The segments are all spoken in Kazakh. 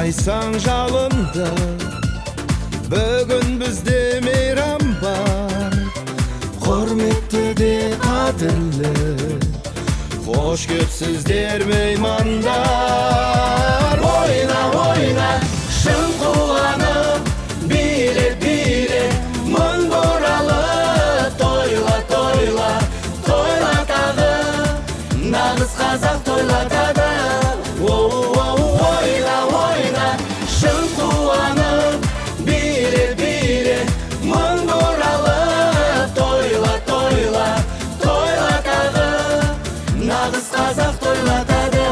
жайсаң жалынды, бүгін бізде мейрам бар. Құрметті де қадірлі, қош келіпсіздер меймандар. Ойна, ойна, шын қуанып, биле, мың бұралы. Тойла, тойла, тойлатады, нағыз қазақ тойлатады. Ойна, ойна, шын қуанып, биле, мың бұралы. Тойла, тойла, тойлатады, нағыз қазақ тойлатады.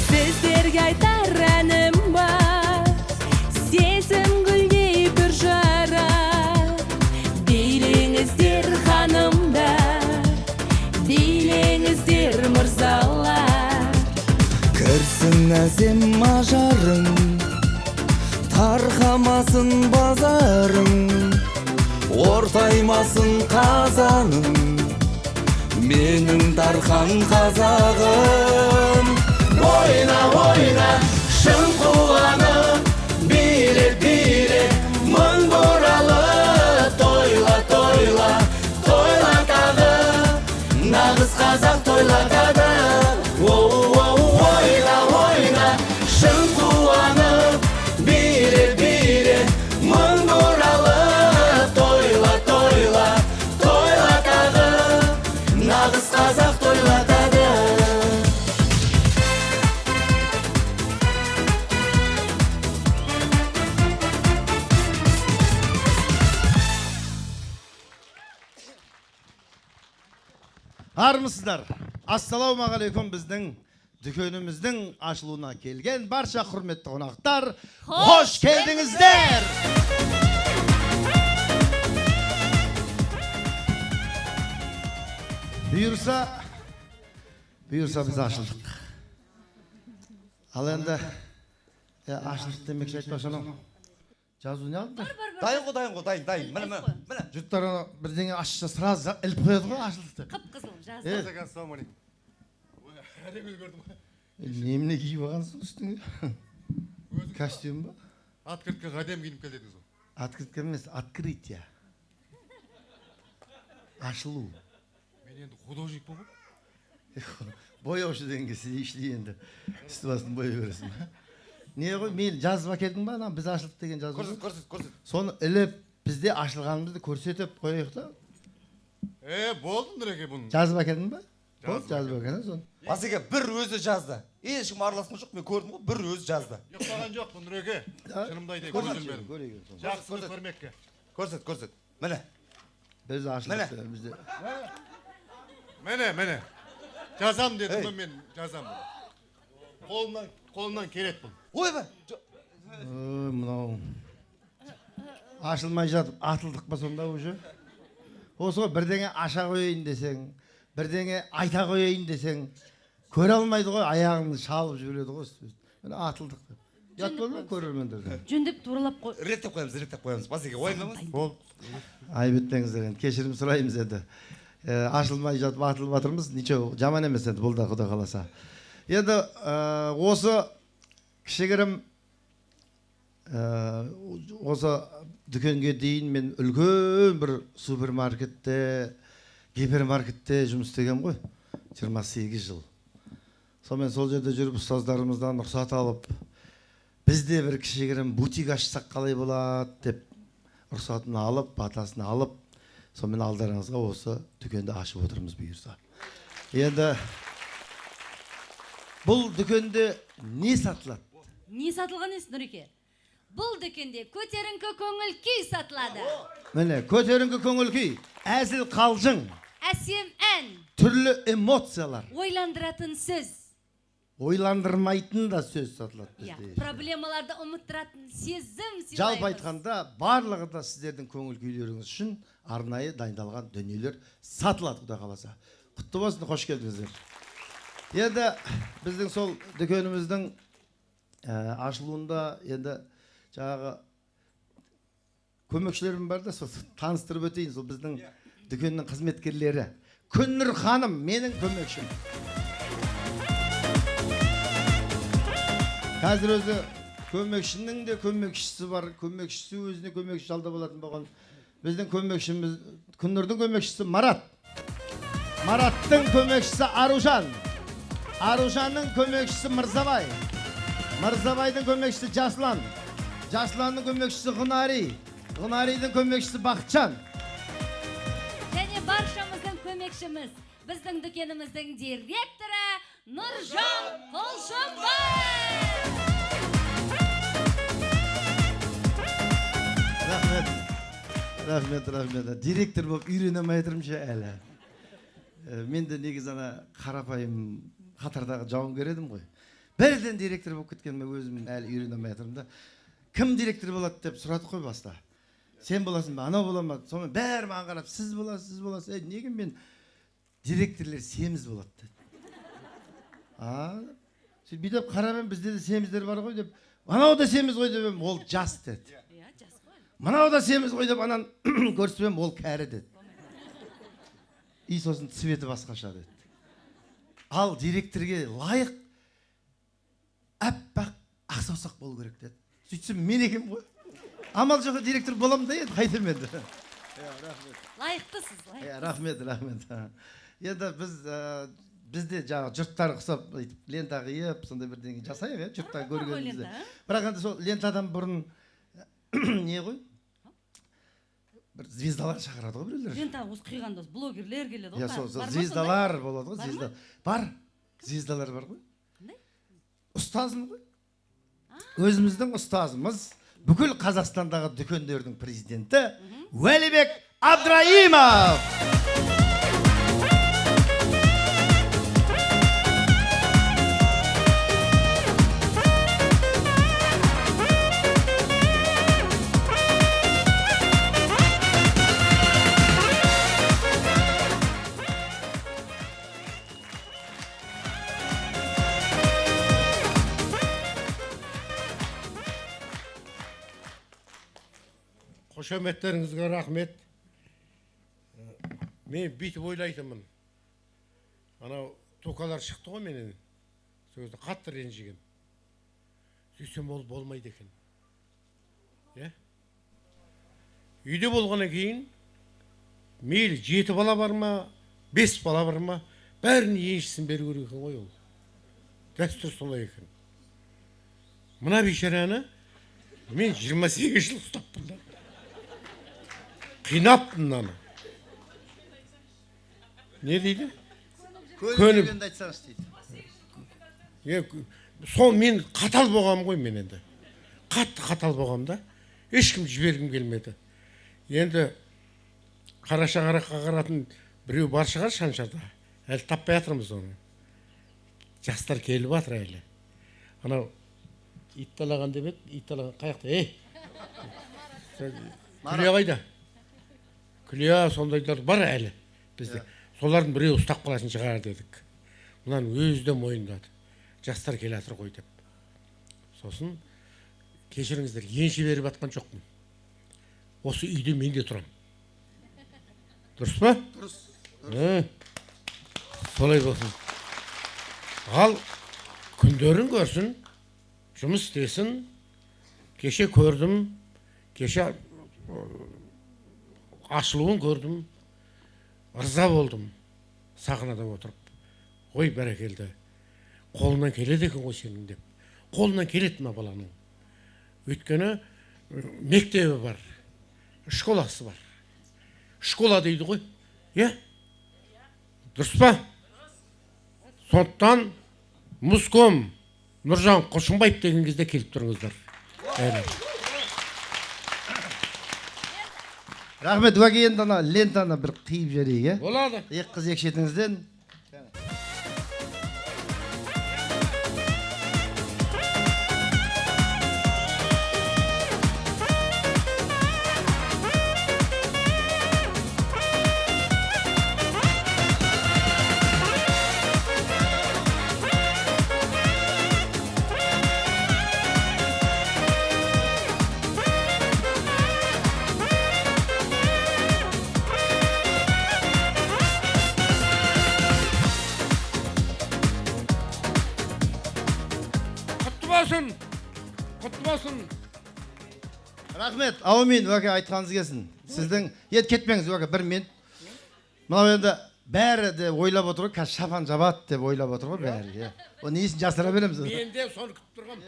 Сіздерге айтар әнім бар, сезім гүлдей бір жара. Билеңіздер ханымдар, билеңіздер мырзалар. Кірсін әсем мажарың, тарқамасын базарың, ортаймасын қазаның, менің тарқан қазағым. Ойна, ойна, шын қуанып, биле, мың бұралы. Тойла, тойла, тойлатады, нағыз қазақ тойлатады. Ойна, ойна, шын қуанып, биле, мың бұралы. Тойла, тойла, тойлатады, нағыз қазақ тойлатады. Армысыздар. Ассалаумағалейкум, біздің дүкеніміздің ашылуына келген барша құрметті қонақтар, қош келдіңіздер. Бұйырса біз ашылдық. Ал енді ашылдық демекші айтпашаның жазу не алды? Дайын. Міне. Жұрттар бірдеңе ашса сразу іліп қояды ғой ашылдықты. Қып-қызыл жазды. Ассалаумағалейкум. Әдемі көрдім. Неміне киіп алғансың үстіңе? Костюм ба? Открытка әдем киініп кел дедіңіз ғой. Открытка емес, открытие. Ашылу. Мен енді художник болғым. Бояушы деген кесе ішли енді. Үсті басын боя бересің. Не ғой, мен жазып әкелдің ба? Біз ашылдық деген жазып. Көрсет. Соны іліп, бізде ашылғанымызды көрсетіп қойық та. Болды Нұреке бұның. Жазып әкелдің ба? Болды, жазып әкелдің соны. Басеке бір өзі жазды. Ешкім араласқан жоқ, мен көрдім ғой, бір өзі жазды. Ұйықтаған жоқ бұл Нұреке. Шынымды айтайын, көзілмедім. Жақсыны көрмекке. Көрсет. Міне. Біз ашылдық бізде. Міне. Жазам дедім мен жазам. Қолымнан келет бұл. Ойбай! Мынау. Ашылмай жатып, атылдық па сонда уже? Осы ғой, бірдеңе аша қойайын десең, бірдеңе айта қойайын десең, көре алмайды ғой, аяғыңды шалып жібереді ғой. Міне атылдық. Жат бол ма көрермендерден? Жөндеп туралап қой. Реттеп қоямыз. Басеке, ойындамыз. Бол. Айбеттеңіздер енді, кешірім сұраймыз енді. Ашылмай жатып атылып жатырмыз, ничего, жаман емес енді, бұл да Құда қаласа. Енді осы кішігірім осы дүкенге дейін мен үлкен бір супермаркетте, гипермаркетте жұмыс істегем ғой, 28 жыл. Сонымен сол жерде жүріп ұстаздарымыздан рұқсат алып, бізде бір кішігірім бутик ашсақ қалай болады деп рұқсатын алып, батасын алып, сонымен алдарыңызға осы дүкенді ашып отырмыз бұйырса. Енді бұл дүкенде не сатылады? Не сатылған есі Нұреке? Бұл дүкенде көтеріңкі көңіл күй сатылады. Міне, көтеріңкі көңіл күй, әзіл қалжың, Әсем ән, түрлі эмоциялар, ойландыратын сөз. ойландырмайтын да сөз сатылады Иә, бізде. проблемаларды ұмыттыратын сезім сыйлаймыз. Жалпы айтқанда, барлығы да сіздердің көңіл күйлеріңіз үшін арнайы дайындалған дүниелер сатылады, Құда қаласа. Құтты болсын, қош келдіңіздер. Енді біздің сол дүкеніміздің ашылуында енді жаңағы көмекшілерім бар да, сол таныстырып өтейін, сол біздің дүкеннің қызметкерлері. Күннұр ханым менің көмекшім. Қазір өзі көмекшінің де көмекшісі бар, көмекшісі өзіне көмекші жалда болатын болған. Біздің көмекшіміз, Күннұрдың көмекшісі Марат. Мараттың көмекшісі Аружан. Аружанның көмекшісі Мырзабай. Мырзабайдың көмекшісі Жаслан. Жасланның көмекшісі Ғынари. Ғынаридың көмекшісі Бақытжан. Және баршамыздың көмекшіміз, біздің дүкеніміздің директоры Нұржан Қолшынбай. Рахмет. Директор болып үйренемей тұрмыншы әлі. Мен де негізі қарапайым қатардағы жауынгер едім ғой. Бірден директор болып кеткеніме өзім әлі үйренемей тұрмын да. Кім директор болады деп сұрады қой баста. Сен боласың ба, анау бола ма? Сонымен бәрі маған қарап, сіз боласыз. Неге мен директорлер семіз болады деді. Бүйтіп қарап, бізде де семіздер бар ғой деп. Анау да семіз ғой деп, ол жас деді. Мынау да семіз ғой деп, анан көрсетпем, ол кәрі деді. И сосын цветі басқаша деді. Ал директорге лайық әппақ ақсаусақ болу керек деді. Сөйтсем мен екем ғой. Амал жоқ директор боламын да еді, қайтем енді. Лайықтысыз, лайық. Рахмет. Енді бізде жаңа жұрттар құсап лента қиып, сондай бірдеңе жасайық, жұрттар көргенімізде. Бірақ енді сол лентадан бұрын не ғой? Бір звездалар шақырады ғой біреулер. Лента осы қиған блогерлер келеді ғой. Я сол звездалар болады ғой, бар. Звездалар бар ғой. Қандай? Ұстазым ғой. Өзіміздің ұстазымыз, бүкіл Қазақстандағы дүкендердің президенті Уәлибек Абдраимов. Қошеметтеріңізге рахмет. Мен бүйтіп ойлайтынмын. Анау токалар шықты ғой менен. Сөзді қатты ренжіген. Сөйтсем ол болмайды екен. Үйде болғаннан кейін мейлі 7 бала бар ма, 5 бала бар ма, бәрін еншісін беру керек екен ғой ол. Дәстүр солай екен. Мына бейшараны мен 28 жыл ұстаппын да. Қинаппын наны. Не дейді? Көніп жүргенді айтсаңыз дейді. Сол мен қатал болғам ғой мен енді. Қатты қатал болғам да. Ешкім жібергім келмеді. Енді қараша қараққа қаратын біреу бар шығар Шаншарда. Әлі таппай жатырмыз оны. Жастар келіп жатыр әлі. Анау итталаған деп еді, итталаған қаяқта? Күлия қайда? Күлия сондайлар бар әлі бізде. Солардың біреу ұстап қаласын шығар дедік. Мұнан өзі де мойындады. Жастар келе жатыр ғой деп. Сосын кешіріңіздер, енші беріп жатқан жоқпын. Осы үйде мен де тұрам. Дұрыс па? Дұрыс. Солай болсын. Ал күндерін көрсін, жұмыс істесін. Кеше көрдім, кеше ашылуын көрдім. Ырза болдым. Сахнада отырып. Ой, бәрекелді. Қолынан келеді екен ғой сенің деп. Қолынан келеді ма баланың. Өйткені мектебі бар. Школасы бар. Школа дейді ғой. Дұрыс па? Сондықтан Мұском Нұржан Қолшынбаев деген кезде келіп тұрыңыздар. Рахмет, уәге енді лентаны бір қиып жерейік, Болады. Екі қыз екі шетіңізден. болсын. Құтты болсын. Рахмет, аумин, уәке айтқаныңыз келсін. Сіздің, кетпеңіз, уәке, бір минут. Мынау енді бәрі де ойлап отыр ғой, қазір шапан жабады деп ойлап отыр ғой бәрі. О, несін жасыра береміз? Мен де соны күтіп тұрғам.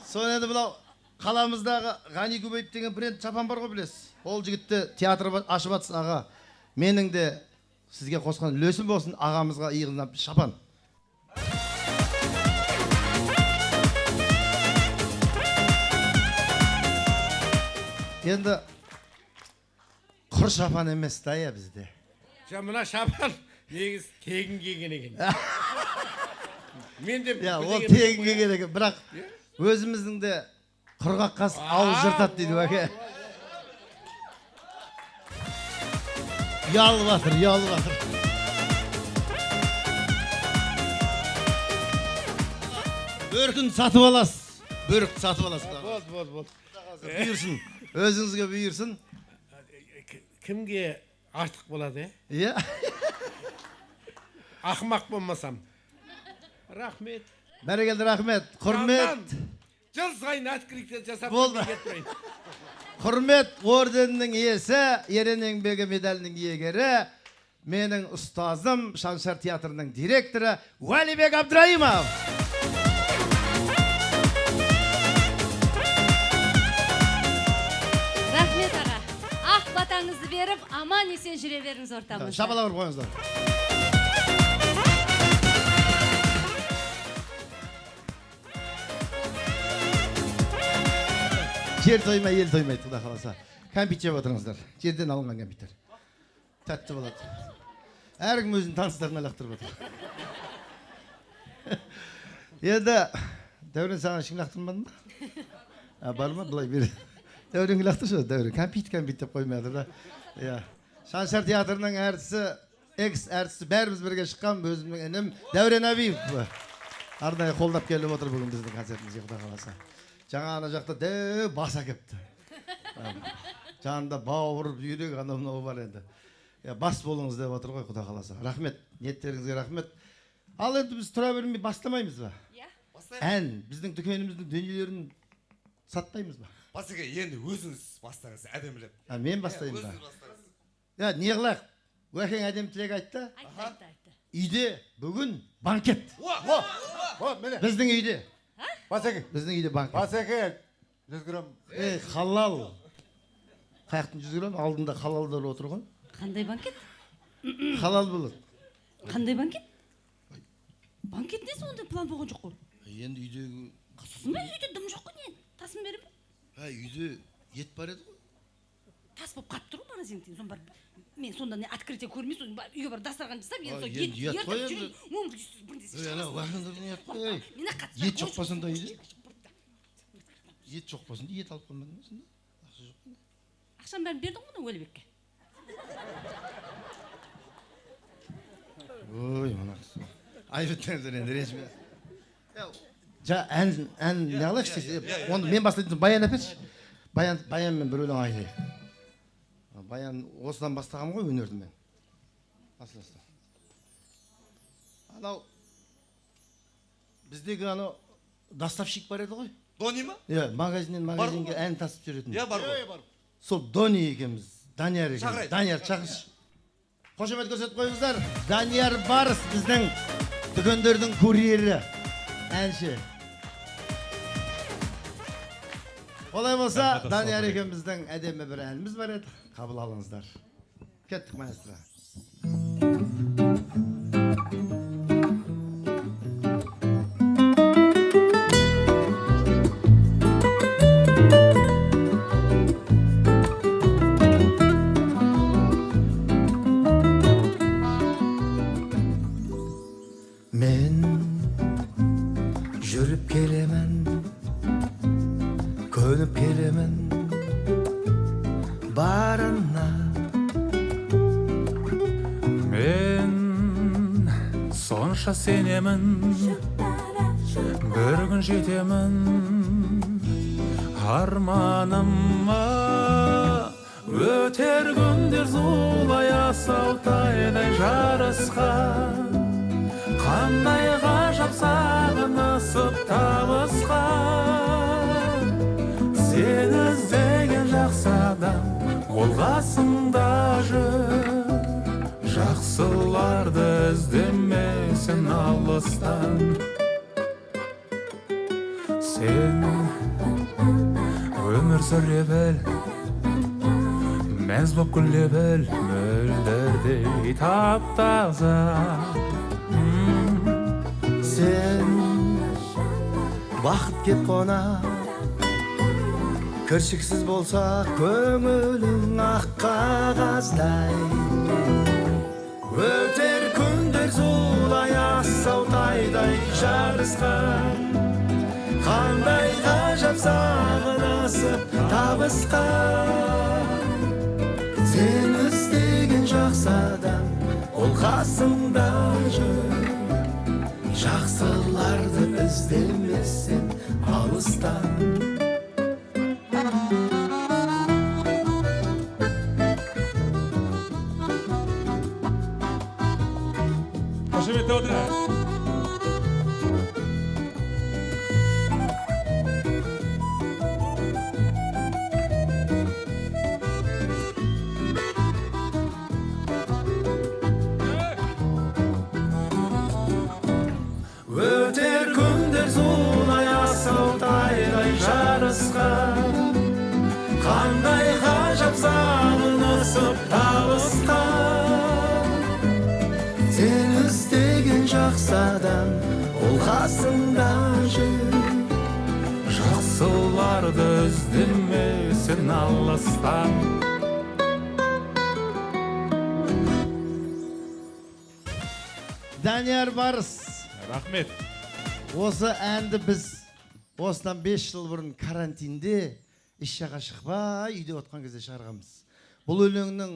Соны енді мынау қаламыздағы Ғани Көбеев деген бренд шапан бар ғой, білесіз. Ол жігітті театр ашып атсыз аға. Менің де сізге қосқан үлесім болсын, ағамызға иығынан шапан. Енді құр шапан емес та бізде. Мына шапан негіз тегін келген екен. Мен де ол тегін келген екен, бірақ өзіміздің де құрғақ қас ауыз жыртады дейді уәке. Ұялып атыр. Бөркін сатып аласыз. Бөрікті сатып аласыз. Болды. Бұйырсын. Өзіңізге бұйырсын. Кімге артық болады, Иә. Ақымақ болмасам. Рахмет. Бәрекелді рахмет. Құрмет. Жыл сайын открытие жасап Болды. кетпейін. Құрмет орденінің иесі, ерен еңбегі медалінің иегері, менің ұстазым, Шаншар театрының директоры Уәлибек Абдраимов. Рахмет аға. Ақ батаңызды беріп, аман есен жүре беріңіз ортамызда. Шапалақ ұрып қойыңыздар. Жер тоймай, ел тоймайды, құда қаласа. Кәмпит жеп отырыңыздар. Жерден алынған кәмпиттер. Тәтті болады. Әркім өзінің таныстарына лақтырып отыр. Енді, Дәурен саған ешкім лақтырмадың ба? Бар ма? Былай бері. Дәуренге лақтыршы, Дәурен. Кәмпит деп қоймады да. Шаншар театрының әртісі, экс-әртісі бәріміз бірге шыққан өзімнің інім Дәурен Әбиев. Арнайы қолдап келіп отыр бүгін біздің концертімізге, құда қаласа. Жаңа ана жақта дәу баса кепті. Жанында бауыр, бүйрек, анау бар енді. Бас болыңыз деп отыр ғой, құда қаласа. Рахмет, ниеттеріңізге рахмет. Ал енді біз тұра бермей бастамаймыз ба? Ән, біздің дүкеніміздің дүниелерін сатпаймыз ба? Басеке, енді өзіңіз бастаңыз, әдемілеп. Мен бастаймын ба? Не қылақ? Уәкең әдем тілек айтты? Айтты. Үйде бүгін банкет. Біздің үйде. Басеке, Біздің үйде банкет. Басеке, 100 грамм. Халал. Қаяқтың 100 грамм алдында халалдар отырған. Қандай банкет? Халал болады. Қандай банкет? Банкет несі ондай план болған жоқ қой? Енді үйдегі... Сосын ба үйде дым жоқ қой не? Тасын беріп? Үйде ет бар еді ғой. Тас болып қатып тұр ғой бара сен дейін. Мен сонда не открытие көрмейсің, үйге бар дастархан жасап, енді сол ет ет жоқ болсында үйде? Ет жоқ болсында ет алып қоймадың ба сонда? Ақша жоқ па? Ақшаны бәрін бердің ғой Уәлібекке. Ой, мына айбеттеңіздер енді ренжіме. Ән не алайықшы? Оны мен бастайтын баян әперші. Баянмен бір өлең айтайық. Баян осыдан бастағам ғой өнерді мен. Асыласты. Анау біздегі анау доставщик бар еді ғой. Дони ма? Магазиннен магазинге ән тасып жүретін. Бар ғой. Сол Дони екеміз, Данияр екеміз. Шақырайық. Данияр шақыршы. Қошемет көрсетіп қойыңыздар. Данияр Барыс біздің дүкендердің курьері, әнші. Олай болса, Данияр екеміздің әдемі бір әніміз бар еді. Қабыл алыңыздар. Кеттік маэстро. Мен жүріп келемін, көніп келемін барына. Мен сонша сенемін, бір күн жетемін арманыма. Өтер күндер зулай асаутайдай жарысқан, қандай ғажап сағыныс насып табысқан сен іздеген жақсы адам ол қасыңда жүр жақсыларды іздемесін алыстан сен өмір сүре біл мәз боп күле біл мөлдірдей тап-таза Sen бақыт кеп қона кіршіксіз болса көңілің ақ қағаздай өтер күндер зулай асау тайдай жарысқан қандай ғажап сағынысып табысқан сен іздеген жақсы адам ол қасыңда жүр жақсыларды іздемесін алыстан қошемет отырайық. өтер күндер зулай асау тайдай жарысқан қандай ғажап сағынысып табысқан сен іздеген жақсы адам ол қасыңда жүр жақсыларды іздемесін алыстан Данияр Барыс Рахмет. осы әнді біз осыдан 5 жыл бұрын карантинде іс жаққа шықпай үйде отқан кезде шығарғанбыз. Бұл өлеңнің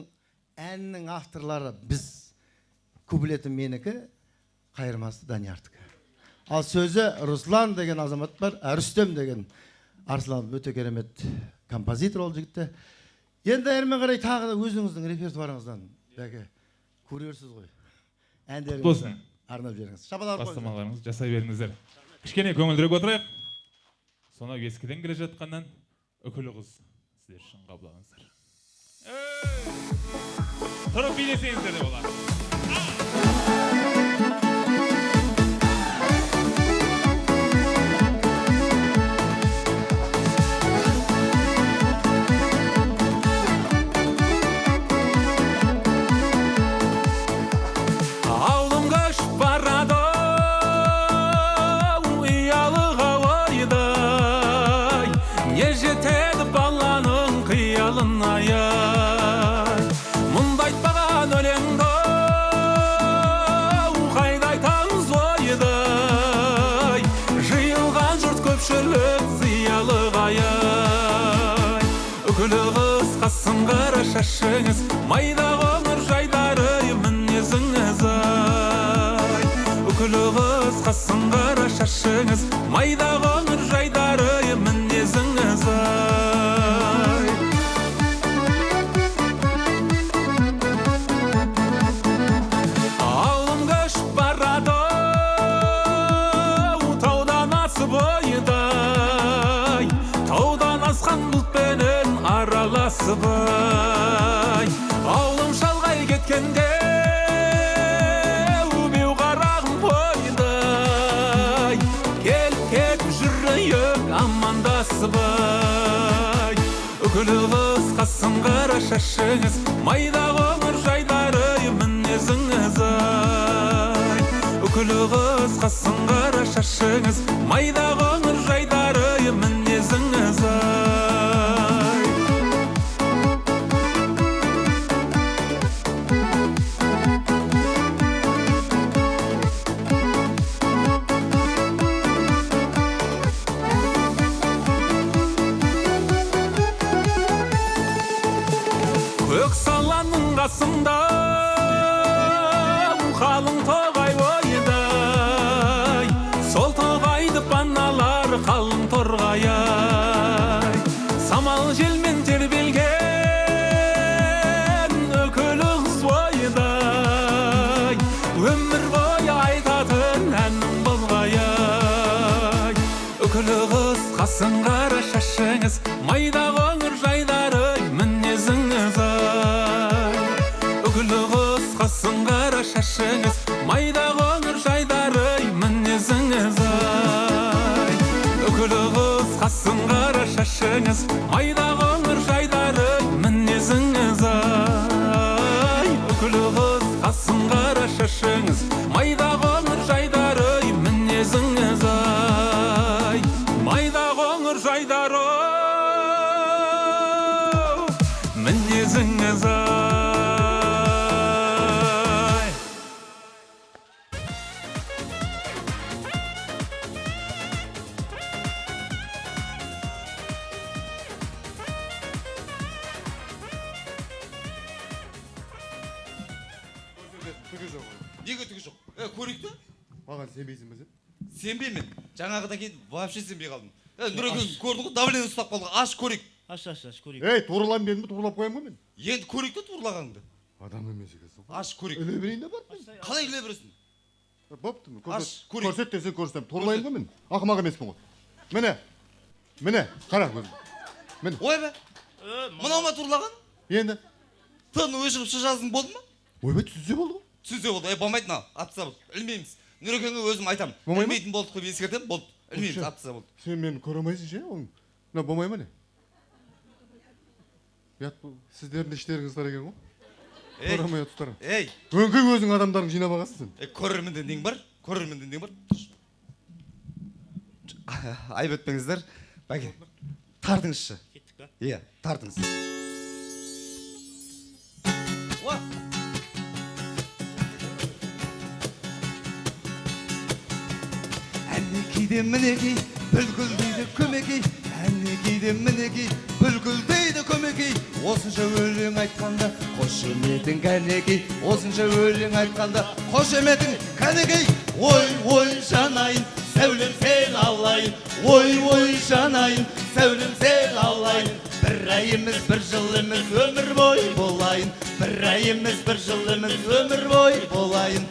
әннің авторлары біз, куплеті менікі, қайырмасы Даниярдікі. Ал сөзі Руслан деген азамат бар, Рүстем деген Арслан өте керемет композитор ол жігітті. Енді әрмен қарай тағы да өзіңіздің репертуарыңыздан бәке көрерсіз ғой. Әндеріңізді арнап жеріңіз. Бастамаларыңыз жасай беріңіздер. Кішкене көңілдірек отырайық. Сонау ескіден келе жатқаннан үкілі қыз сіздер үшін қабылдаңыздар. Тұрып билесеңіздер де болады. Шашыңыз майда қоңыр жайдары мінезіңіз ай үкілі қысқасын қара шашыңыз майда қоңыр жайдары мінезіңіз ай ауылым көшіп барады таудан асып ойдай таудан асқан бұлтпенен араласып ауылым шалғай кеткенде убеу қарағым бойдай келіп кетіп жүрейік амандасып үкілі қысқасын қара шашыңыз майда қоңыр жайдары мінезіңіз ай үкілі қысқасын қара шашыңыз майда қоңыр жайдары мінезіңіз ай қасында қалың тоғай ойдай сол тоғайды паналар қалың торғай самал желмен тербелген үкілі қыз ойдай өмір бойы айтатын әнім болғай қасын қара шашыңыз, майда қоңыр жайдары мінезіңіз ай. Үкілі қыз қасын қара шашыңыз, майда қоңыр жайдары мінезіңіз ай. Үкілі қыз қасын қара шашыңыз, майда қоңыр жайдары мінезіңіз ай. Үкілі қыз қасын қара шашыңыз, майда қоңыр жайдары мінезіңіз ай. Майда қоңыр жайдары мінезіңіз ай. Түгі жоқ. Неге түгі жоқ? Көрейік та? Маған сенбейсің бе сен? Сенбеймін. Жаңағыдан кейін вообще сенбей қалдым. Нұрекен көрдің ғой, давление ұстап қалды. Аш көрейік. Аш көрейік. Ей, туырлайын дедім бе, туырлап қоямын ғой мен. Енді көрейік та туырлағаныңды. Адам емес екенсің ғой. Аш көрейік. Іле берейін де бар. Қалай іле бересің? Бопты, Аш, көрейік. көрсет десең көрсетемін. Туырлайын ғой мен. Ақымақ емеспін ғой. Міне, қара көзім. Ой бе, мынау ма туырлаған? Енді, Тын өшіріп жаздың болды ма? ойбай түзде болды ғой. Түсізе болды. Болмайтын ал, атса болды. Ілмейміз. Нұрекенге өзім айтам. Болмай ма? Ілмейтін болдық қой, ескертем, болды. Ілмейміз, атса болды. Сен мені көре алмайсың ше, оның. Мына болмай ма не? Ұят бұл, сіздердің іштеріңіз бар екен ғой. Көре алмай отыстарың. Ей, Өңкей өзің адамдардың жинап алғансың сен. көрерменден нең бар? Айып өтпеңіздер. Бәке, тартыңызшы. Кеттік па? Иә, тартыңыз. Әнекейде мінекей, бүлгүлдейді көмекей. Әнекейде мінекей, бүлгүлдейді көмекей. Осынша өлең айтқанда, қошеметің кәнекей. Осынша өлең айтқанда, қошеметің кәнекей. Ой, жанайын, сәулем сен алайын. Ой, жанайын, сәулем сен алайын. Бір ай емес, бір жыл емес, өмір бой болайын. Бір ай емес, бір жыл емес, өмір бой болайын.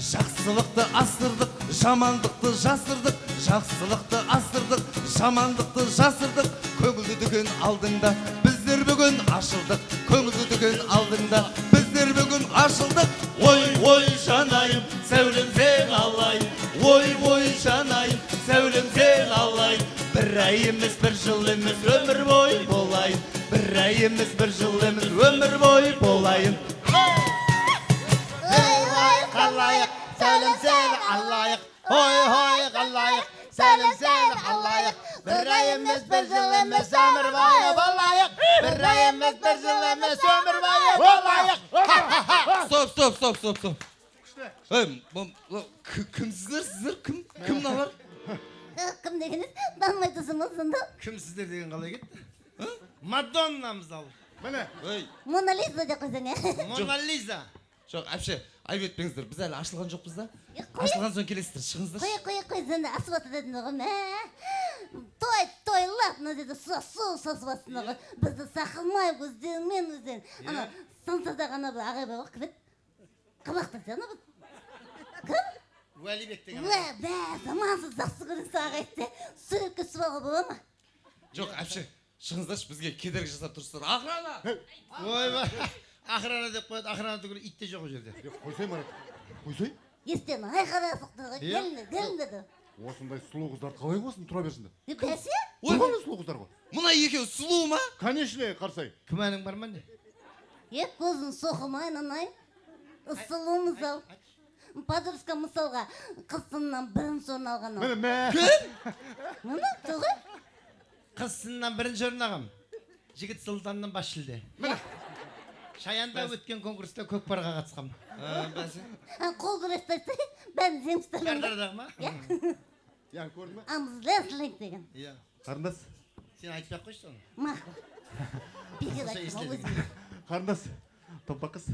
Жақсылықты асырдық, жамандықты жасырдық. Жақсылықты асырдық, жамандықты жасырдық. Көңілді дүкен алдыңда, біздер бүгін ашылдық. Көңілді дүкен алдыңда, біздер бүгін ашылдық. Ой, жанайым, сәулем сен алайын. Ой, жанайым, сәулем сен алайын. Бір ай емес, бір жыл емес, өмір бой болайын. Бір ай емес, бір жыл емес, өмір бой болайын. Ой, қалайық, сәлем сен алайық. Ой, қалайық, сәлем сен алайық. Бір ай емес, бір жыл емес, өмір бойы болайық. Бір ай емес, бір жыл емес, өмір бойы болайық. Стоп. Кімсіздер, сіздер? Кім мыналар? Кім дегеніз? Танымай тұрсың сонда? Кім сіздер деген қалай кетті? Мадонна мысалы. Міне, Мона Лиза деп қойсаң, ә? Мона Лиза. Жоқ, әпше, айып етпеңіздер. Біз әлі ашылған жоқпыз да. Қой. Ашылған соң келесіздер, шығыңыздар. Қой, сонда асып атыр дедің ғой, мә? Тойлап, мына жерде су сасып атсың ғой. Бізді сақылмай көздеріңмен өзден. Ана, сансада ғана бір ағай бар ғой, кім еді? Қабақтан сен, ана бір. Кім? Уәлибек деген. Бә, замансыз жақсы көрінсі ағайды. Суретке сұбауға бола ма? Жоқ, әпше, шығыңыздаршы, бізге кедергі жасап тұрсыздар. Охрана! Ойбай. Охрана деп қояды, охрана түгілі ит те жоқ ол жерде. қойсай Марат. Қойсай? Естен айқара соқтыға, келін деді. Осындай сұлу қыздар қалай болсын, тұра берсіңдер. Бәсе? Қандай сұлу қыздар ғой? Мына екеуі сұлу ма? Конечно, қарсай. Күмәнің бар ма не? Көзін соқымай, анай. Сұлу мысал. Подружка мысалға қысыннан бірінші орын алған ол. Міне, Мұны, тұғы? Қыз сыннан бірінші орын ағам. Жігіт сұлтаннан бас жүлде. Шаянда өткен конкурста көкпарға қатысқам. Бәсе. Қол күрестесі, бән жеңістірмін. Қарқардағы ма? яғын көрдің ма? Амыз леслинг деген. Иә. Қарындас, Сен айтпай ақ қойшы соны. Мақыл. Бекер Қоса айтма естіледі. өзіңе. қарындас, томпақ қыз.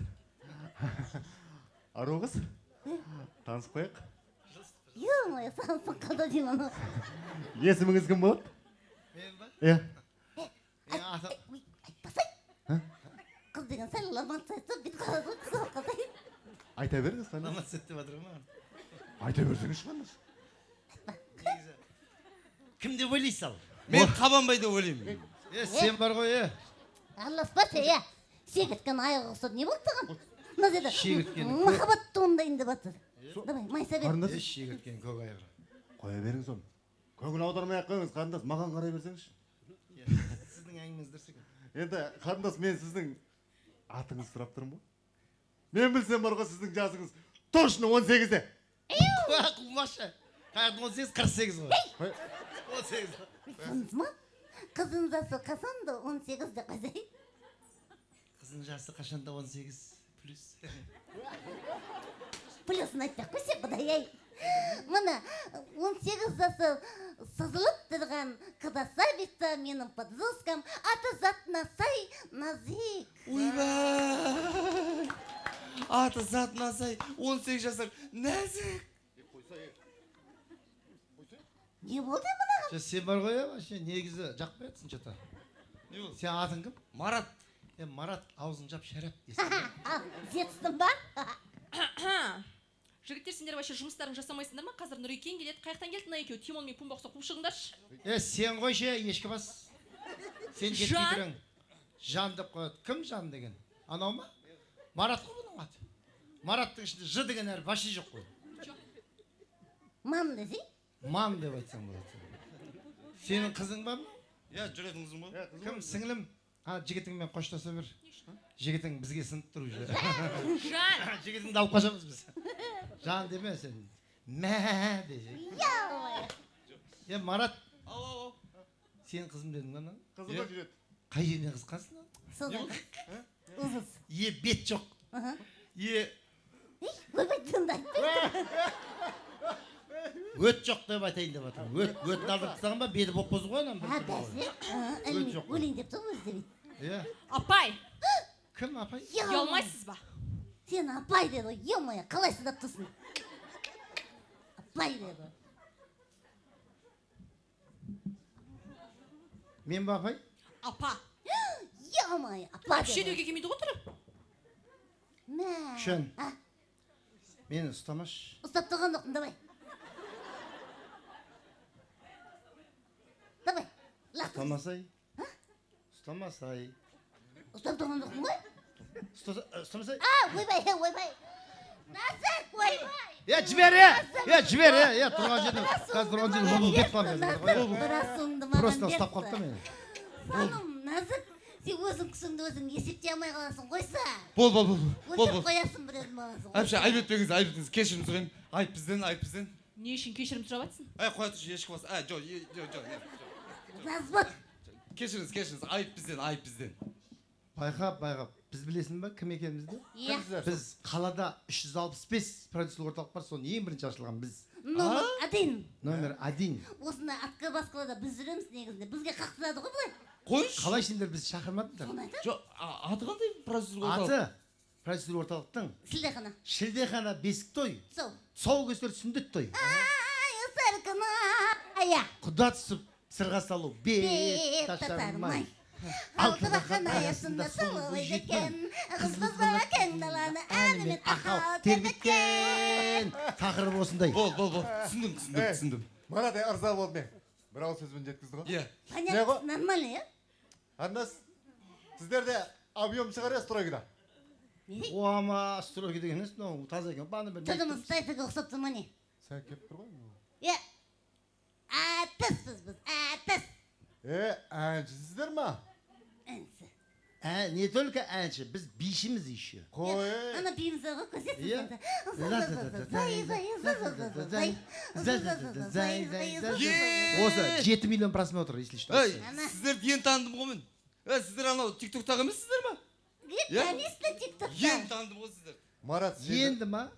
Ару қыз. Танысып қояқ. Ё-моё, сансың қада деймін ана. Есіміңіз кім болады? Мен ба? Иә. Айтпасай. Қыз деген сәл ламант айтса, бүйтіп қарады ғой, қызыл қандай. Айта беріңіз, қарындас. Намаз сәтте батыр ма? Айта берсеңіз қарындас. Айтпа. Кім деп ойлайсың ал? Мен Қабанбай деп ойлаймын. Сен бар ғой, Араласпа сен, Шегірткен аяғы ұқсат не болды саған? Мына жерде Шегірткен махаббат туындайын деп жатыр. Давай, майса бер. Қарындас, Шегірткен көк айғыр. қоя беріңіз оны. Көңіл аудармай-ақ қойыңыз, қарындас, маған қарай берсеңізші. Сіздің әңгімеңіз дұрыс екен. Енді, қарындас, мен сіздің атыңыз сұрап тұрмын ғой. Мен білсем бар ғой сіздің жасыңыз точно 18-де. Қумашы. Қайырды 18, 48 ғой. 18. Білсіңіз ма? Қызын жасы қашанда 18-де қойсай. Қызың жасы қашанда 18 плюс. Плюсын айтпақ қойсе, құдай-ай. Мына 18 жасы сызылып тұрған Кадасавица менің подзоскам, аты затына сай назик. Ойбай! Аты затына сай 18 жасар нәзік. Не болды мұнаған? Сен бар ғой, вообще негізі жақпай жатсың что-то. Не болды? Сен атың кім? Марат. Марат, аузың жап шарап. Жетістің ба? Жігіттер, сендер вообще жұмыстарын жасамайсыңдар ма? Қазір Нұрекең келеді. Қаяқтан келді мына екеуі? Тимон мен Пумба ұқсап қуып шығыңдаршы. Сен қойшы, ешкі бас. Сен жетпей тұрың. Жан деп қояды. Кім жан деген? Анау ма? Марат қой бұның аты. Мараттың ішінде Ж деген әріп вообще жоқ қой. Мам десей? Мам деп айтсаң болады. Сенің қызың бар ма? Жүретін қызым ба? Кім сіңілім? Жігітіңмен қоштаса бер. Жігітің бізге сынып тұр уже. Жан! Жігітіңді алып қашамыз біз. Жан деме сен. Мә десе. Марат. Ау. Сен қызым дедің ана? Қызым да жүреді. Қай жеріне қызыққансың? Солай. Ұзыз. Бет жоқ. Ойбайтыңды айтпайды. Өт жоқ деп айтайын деп жатырмын. Өтін алдырып тастаған ба, беті боп қозы ғой анам. Бәсе, өлейін деп тұр өзі деп. Апай! Кім апай? Ұялмайсыз ба? Сен апай деді, емая, қалай сыдап тұрсың? Апай деді. Мен ба апай? Апа! Емая, апа Вообще деді. деуге келмейді ғой түрі? Шөн. Мені ұстамаш. Ұстап тұрған оқым, давай. Давай, лақтыр. Ұстамасай. Ұстамасай. Ұстап тұрған оқым ғой? Ұстамасай. Ойбай. Назық, ойбай. Жібер. Тұрған жерден. Қазір тұрған жерден мұны кеп қалам. Тұрасыңды маған Просто ұстап қалды мені. Саным, Назық, сен өзің күсіңді өзің есепте алмай қаласың, қойса. Бол. Өтіп қоясың бір өзім аласың. Әпше, айып етпеңіз, кешірім сұрайын. Айып бізден. Не үшін кешірім сұрап жатсың? Қоя тұршы, ешкі бас. Жоқ. Назбат. Кешіріңіз, айып бізден. Байқап. Біз білесің ба, кім екенімізді? Біз қалада 365 продюсер орталық бар, соның ең бірінші ашылған біз. Номер 1. Осында атқа басқалада біз жүреміз негізінде. Бізге қақтырады ғой бұлай. Қойш? Қалай сендер біз шақырмадыңдар? Жоқ, аты қандай продюсер орталық? Аты продюсер орталықтың Шілдехана бесік той. Сол көстер сүндет той. Құда түсіп сырға салу бет ташармай. Алты бақан аясында сұлу жеткен, қызбыз бала кең даланы әнімен ақау тербеткен. Тақырып осындай. Бол. Түсіндім. Марат, ырза болды мен. Бір ауыз сөзбен жеткізді ғой? Понятно, нормально, Андас, сіздерде объем шығар стройкада? Оама, стройка деген емес, таза екен. Тұдымыз тайфеге ұқсап тұрма не? Сән кеп тұр ғой? Атыспыз біз, атыс. Әншісіздер ма? Әнші. Не только әнші, біз бишіміз еще. Қой. Ана бейіміз ағы көсетсіз. Осы 7 миллион просмотр, если что. Сіздерді ең таныдым ғой мен. Сіздер анау тиктоктағы емессіздер ма? Конечно, тиктокта. Ең таныдым ғой сіздер. Марат, енді ма?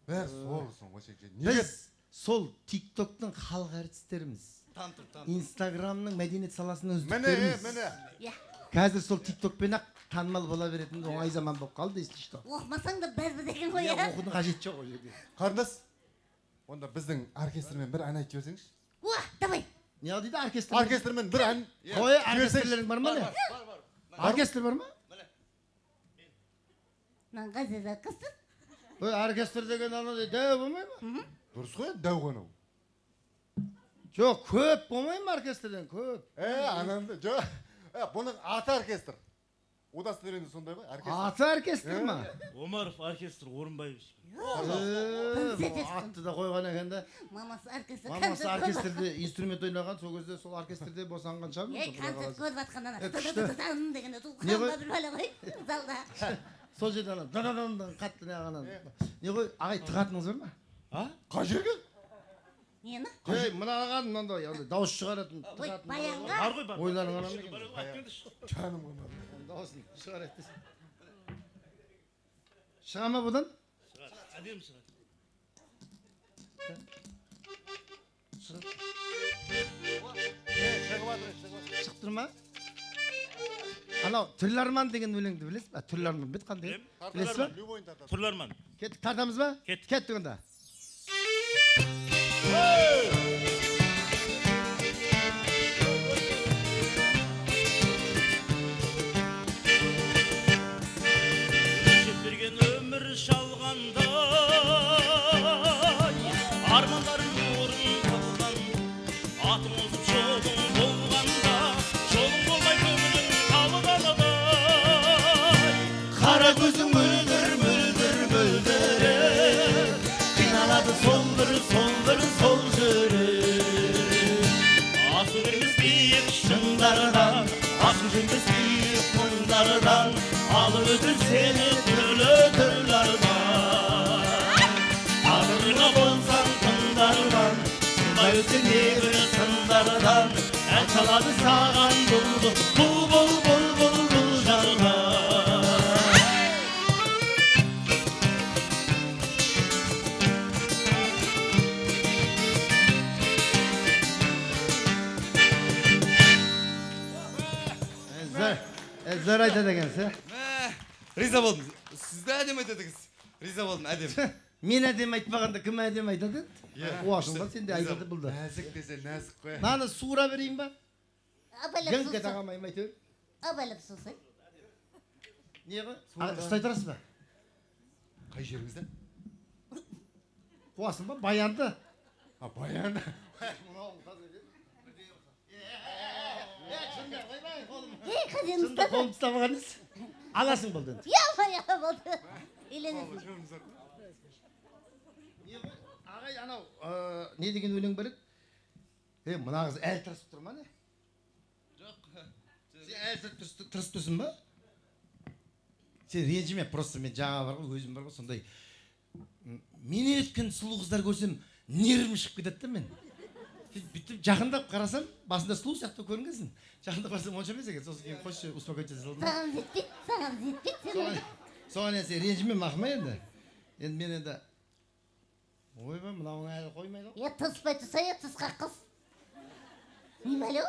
Бәрі соғылсын ғой шекше. Біз сол тиктоктың халық әртістеріміз. Танытып. Инстаграмның мәдениет саласының үздіктеріміз. Міне. Қазір сол тиктокпен ақ танымал бола беретін оңай заман болып қалды, если что. Оқымасаң да бәрі деген ғой, Оқудың қажеті жоқ ол жерде. Қарындас, онда біздің оркестрмен бір ән айтып жіберсеңізші. Давай. Не дейді оркестр? Оркестрмен бір ән. Қой, оркестрлерің бар ма? Оркестр бар ма? Маған ғазиза қысыр. Оркестр деген анау дәу болмай ма? Дұрыс қой, дәу ғанау. Жоқ, көп болмайм оркестрден, көп. Анамды, жоқ. Бұның аты оркестр. Удостоверение сондай ғой, оркестр. Аты оркестр ма? Омаров оркестр Орынбаевич. Атты да қойған екен да. Мамасы оркестр. Мамасы оркестрде инструмент ойнаған, сол кезде сол оркестрде босанған шығар. Концерт көріп жатқаннан дегенде Не ғой? туғанда бір бала ғой залда. Сол жерде ана дан қатты неғанан. Не ғой, ағай тығатыңыз бар ма? Қай жерге? Нені? Мынаған мынандай дауыс шығаратын тығатын. Баянға? Бар ғой бар. Ойларың анам екен. Жаным ғана. Дауысын шығарады десін. Шыға ма бұдан? Әдемі шығады. Шықтыр ма? Анау Түрларман деген өлеңді білесіз ба? Түрларман бет қандай? Білесіз ба? Түрларман. Кеттік, тартамыз ба? Кеттік. Кеттік онда. Берген өмір шалғанда армандарын орындалған атың озып жолың болғанда жолың болмай көңілің қалғанадай қара көзің мөлдір қиналады сол жүрек асыл емес биік шыңдардан асыл жүрмес биік мұңдардан алып өтір сені түрлі арман тағдырыңа болсаң тыңдарман сынбай өтсең небір сындардан ән çalады саған бұл жарған Зар айтады екенсіз. Риза болдым. Сіз де әдем айтадыңыз. Риза болдым, әдем. Мен әдем айтпағанда кім әдем айтады? Қуашың ба, сен де айтады бұл да. Нәзік десе нәзік қой. Наны суыра берейін ба? Абайлап Гіңке сусай. тағамайым әйтеуір. Абайлап сусай. Не ғой? Ұстай тұрасыз ба? Қай жеріңізде? Қуасың ба? Баянды. Баянды. Шында қолым ұстамағаныз. Аласың болды. Я болды. Еленесің. Ағай, анау, не деген өлең бар еді? Мына қыз әл тырысып тұр ма не? Жоқ. Сен әл тырысып тұрсың ба? Сен ренжіме, просто мен жаңа бар ғой, өзім бар ғой, сондай. Мен өткен сұлу қыздар көрсем, нервім шығып кетеді да мен. Бүйтіп жақындап қарасам, басында сұлу сияқты көрінгенсің. Жақындап қарасам, онша емес екен, сосын кейін қойшы успокойтын салдым. Саған жетпейді. Соған енді сен ренжіме мақыма енді. Енді мен енді ойбай, мынауың әлі қоймайды ғой. Тыспай тұрса, тысқа қыз. Не бәлеу?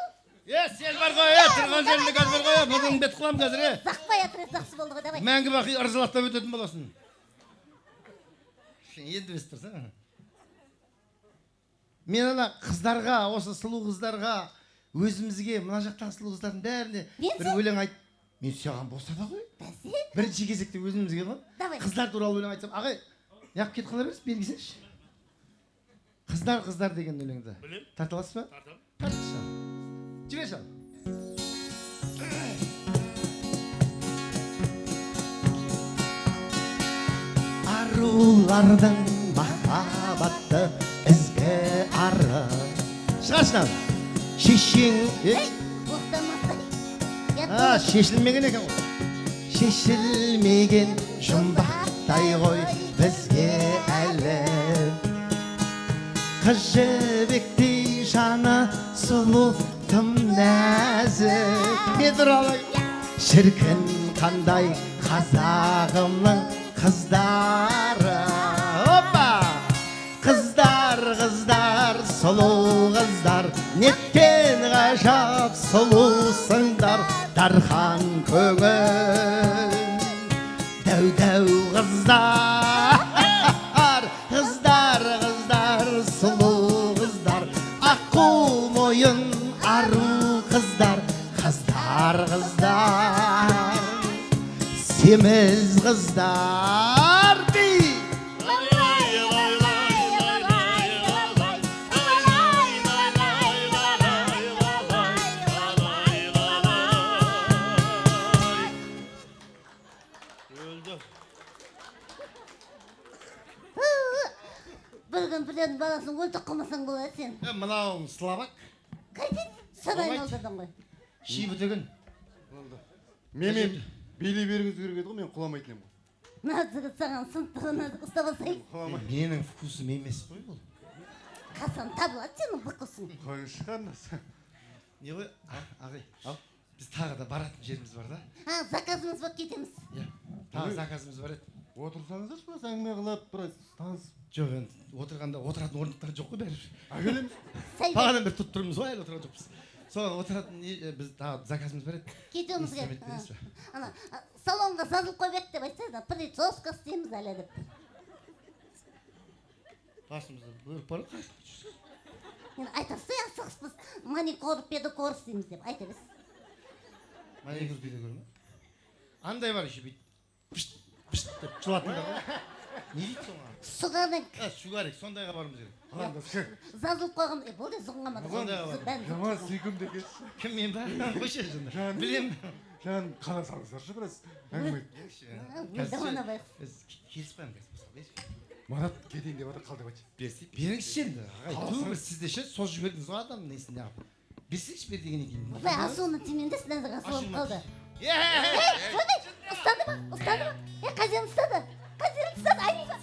Сен бар ғой, тұрған жерінде қазір бар ғой, бұның бет қылам қазір. Зақпай жақсы болды ғой, давай. Мәңгі бақи ырзалақтап өтетін боласын. Енді бес тұрсың. Мен ана қыздарға, осы сұлу қыздарға, өзімізге, мына жақтағы сұлу қыздардың бәріне бір өлең айт. Мен саған босада ғой. Бірінші кезекте өзімізге ғой. Қыздар туралы өлең айтсам, ағай, яқып кет қала бересіз, бергізеші. Қыздар деген өлеңді. Тарта аласыз ба? Тартам. Тартшы. Жібер шал. Арулардың махаббаты ізгі ары. Шығаршынан. Шешең... Шешілмеген екен ғой. Шешілмеген жұмбақтай ғой бізге әлі. Қыз жібектей жаны сұлу тым нәзік. Не туралы? Шіркін қандай қазағымның қыздары. Опа! Қыздар, сұлу қыздар, неткен ғажап сұлусыңдар, дархан көңіл. Дәу қыздар, сұлу қыздар, аққу мойын ару қыздар, семіз қыздар дей. Bir gün bilen balasın öldük kılmasan болады sen. Мынауың Словак. Қайтеді? Сарайын алдырдың ғой. Ши бітеген. Мен билей беріңіз керек еді ғой, мен құламайтын едім ғой. Мына жігіт саған сыныптығына ұстап алсай. Менің вкусым емес қой бұл. Қасан табылады сенің вкусың. Қойшы қандасы. Не ғой? Ағай, ал. Біз тағы да баратын жеріміз бар да. Заказымыз бар, кетеміз. Тағы заказымыз бар еді. Отырсаңыздаршы біраз әңгіме қылып, біраз танысып. Жоқ, енді отырғанда отыратын орындықтар жоқ қой бәрібір. Әкелеміз. Бағанадан бері тұрып тұрмыз ғой, әлі отырған жоқпыз. Соған отыратын біз тағы заказымыз бар еді. Кетуімізге. Ана салонға жазылып қойып деп айтсайда, прическа істейміз әлі деп. Басымызды бөліп барып. Енді айтасыз, асығыспыз, маникюр, педикюр істейміз деп айта берсіз. Маникюр, педикюр ма? Андай бар еще бүйтіп. Пішт деп жұлатындар ғой. Не дейді соңа? Сугарик. Сугарик, сондайға барымыз керек. Жазылып қойған, бұл да зұңғамады. Жаман сүйкімді екенсіз. Кім мен ба? Қойшы жынды. Білем. Жаңа қала салыңыздаршы біраз әңгіме. Келіспеймін. Марат кетейін деп жатыр, қал деп айтшы. Беріңізші енді. Ағай, түбір сізде ше созып жібердіңіз ғой адамның несін неғып. Берсеңші бер дегеннен кейін. Құдай асуының тимеңде сізден асуылып қалды. Ұстады ма? Ұстады ма? Қайдан ұстады? Қайдан ұстады? Айтса.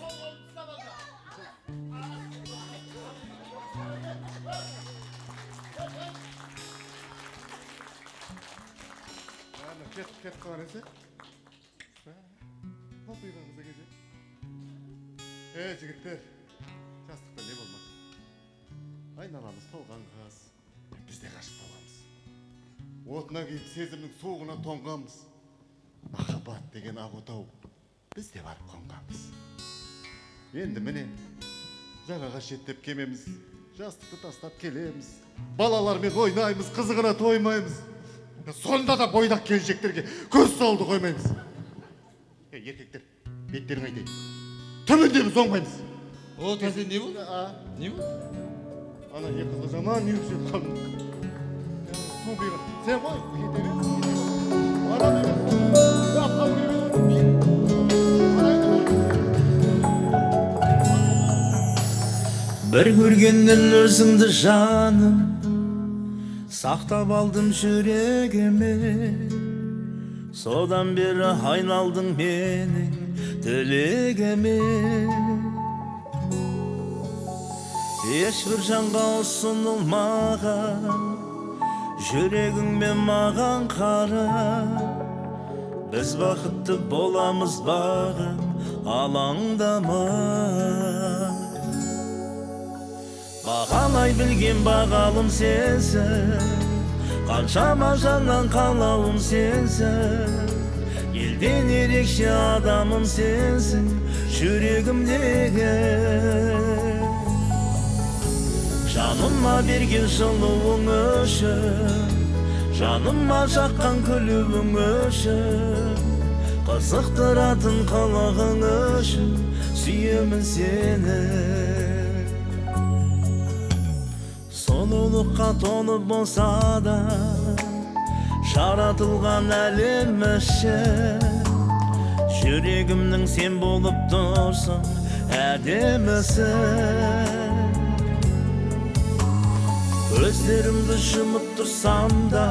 Кет қалар есе. Қол бұйғаныңызда кеже. Жігіттер, жастықта не болмақ? Айналамыз толған қыз. Біз де қашып болғамыз. Отына кейіп сезімнің соғына тоңғамыз. Махаббат деген ақ-отау біз де барып қонғамыз. Енді міне, жағаға шеттеп кемеміз, жастықты тастап келеміз. Балалармен ойнаймыз, қызығына тоймаймыз. Сонда да бойдақ келіншектерге көз салуды қоймаймыз. Еркектер, беттерің айтайын. Төмендеміз оңмаймыз. О, тәсе не бұл? Не бұл? Ана не қызы жаман не өкшеп қалдың. Сен ғой, кете бер. Бір көргеннен өзіңді жаным сақтап алдым жүрегіме, содан бері айналдың менің тілегіме. Ешбір жанға ұсынылмаған жүрегіңмен маған қара, біз бақытты боламыз бағым, алаңдама. Бағалай білген бағалым сенсің, қаншама жаннан қалауым сенсің, елден ерекше адамым сенсің, жүрегімдегі. Жаныма берген жылуың үшін, жаныма жаққан күлуің үшін, қызықтыратын қылығың үшін сүйемін сені. Сұлулыққа толы болса да жаратылған әлем үшін, жүрегімнің сен болып тұрсың, әдемісің. Көздерімді жұмып тұрсам да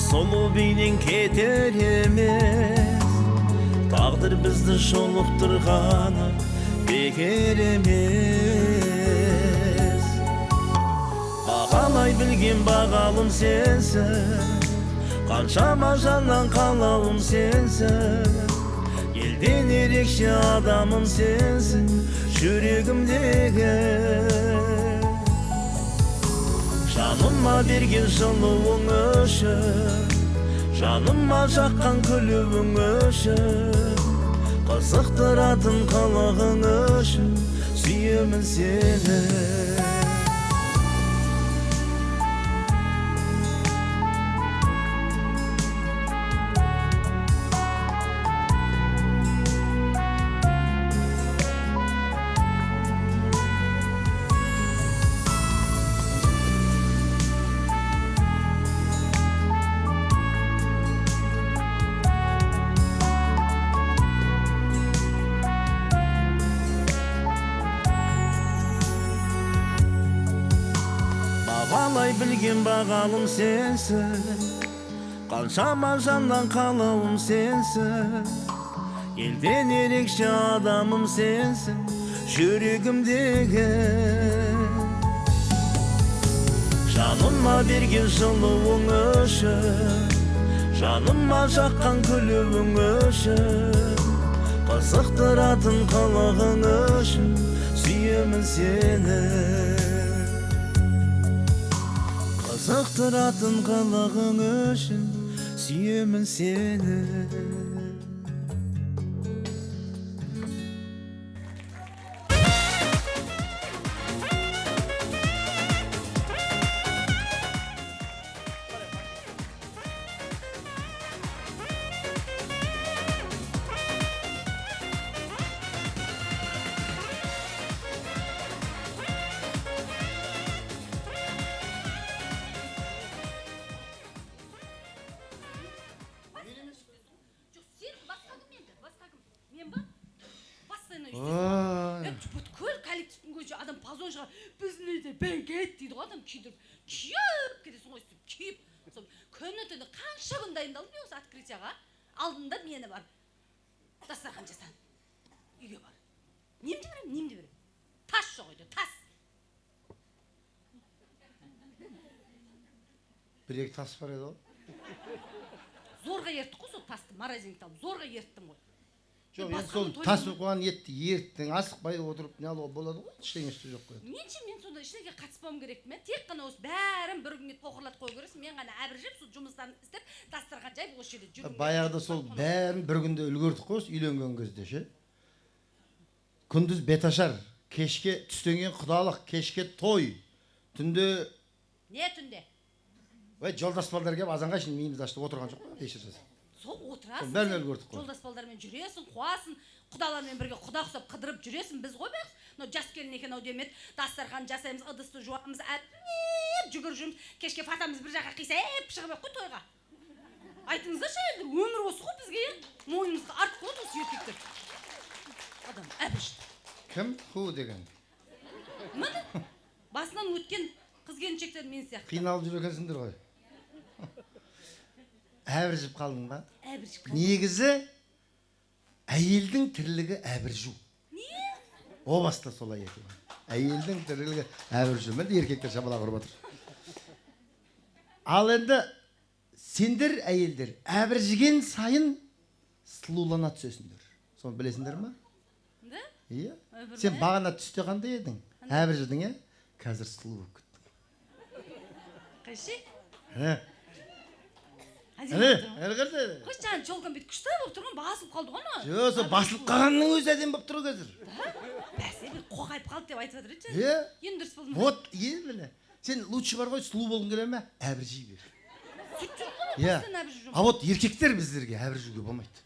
сұлу бейнең кетер емес, тағдыр бізді жолықтырғаны бекер емес. Бағалай білген бағалым сенсің, қаншама жаннан қалауым сенсің, елден ерекше адамым сенсің, жүрегімдегі. Жаныма берген жылуың үшін, жаныма жаққан күлуің үшін, қызықтыратын қылығың үшін сүйемін сені. bilgen bağalım sensin. Qanşama жандан қалауым sensin. Elden erекşe adamım sensin. Жүрегімдегі жаныма берген жылуың үшін, жаныма жаққан күлуің үшін, қызықтыратын қылығың үшін сүйемін сені. Қызықтыратын қылығың үшін сүйемін сені. Бүткіл коллективтің көзі адам пазон шығар, біздің үйде бәңкет дейді ғой, адам күйдіріп, күйіп кетесің ғой, сөйтіп күйіп. Күні түні қанша күн дайындалып мен осы открытияға, алдында мені бар. Дастархан жасан, үйге бар. Немді берем? Тас жоқ үйде, тас. Бір-екі тас бар еді ғой. Зорға ерттік қой сол тасты, морозильникті алып, зорға ерттім ғой. Жоқ, енді сол тас қойған етті ерттің, асықпай отырып не алуға болады ғой, ештеңесі жоқ қой. Мен сонда ештеңеге қатыспауым керек ме? Тек қана осы бәрін бір күнге тоқырлатып қою керексің. Мен ғана әбіржеп, сол жұмыстарын істеп, дастархан жайып осы жерде жүргім. Баяғыда сол бәрін бір күнде үлгердік қой, үйленген кезде ше. Күндіз беташар, кешке түстен кейін құдалық, кешке той, түнде. Не түнде? Жолдас балдар келіп азанға шейін миымызды ашып отырған жоқ қой, ешірсіз. Сол отырасың, жолдас балдармен жүресің, қуасың, құдалармен бірге құда құсап қыдырып жүресің, біз ғой бәқ. Жас келін екен ау демет, дастархан жасаймыз, ыдысты жуамыз, әп жүгір жүрміз, кешке фатамыз бір жаққа қиса, шығып қой тойға. Айтыңыздаршы енді, өмір осы ғой бізге, мойнымызға артық болады осы еркектер. Адам әбіш. Кім? Ху деген. Міне, басынан өткен қыз келіншектер мен сияқты. Қиналып жүр екенсіңдер ғой. Әбіржіп қалдың ба? Әбіржіп қалдың. Негізі әйелдің тірлігі әбіржу. Не? О баста солай екен. Әйелдің тірлігі әбіржу. Мен еркектер шабалақ ұрып отыр. Ал енді сендер әйелдер әбіржіген сайын сұлулана түсесіңдер. Соны білесіңдер ма? Да? Иә. Сен бағана түсте қандай едің? Әбіржідің, е? Қазір сұлу болып кеттің. Қайшы? Қош жаңа жолған бет күшті болып тұрған, басылып қалды ғой ма? Жоқ, басылып қалғанның өзі әдем болып тұр қазір. Бәсе, бір қоқайып қалды деп айтып жатыр еді. Енді дұрыс болды ма? Вот, міне. Сен лучше бар ғой, сұлу болғың келе ме? Әбіржей бер. А вот еркектер біздерге әбіржуге болмайды.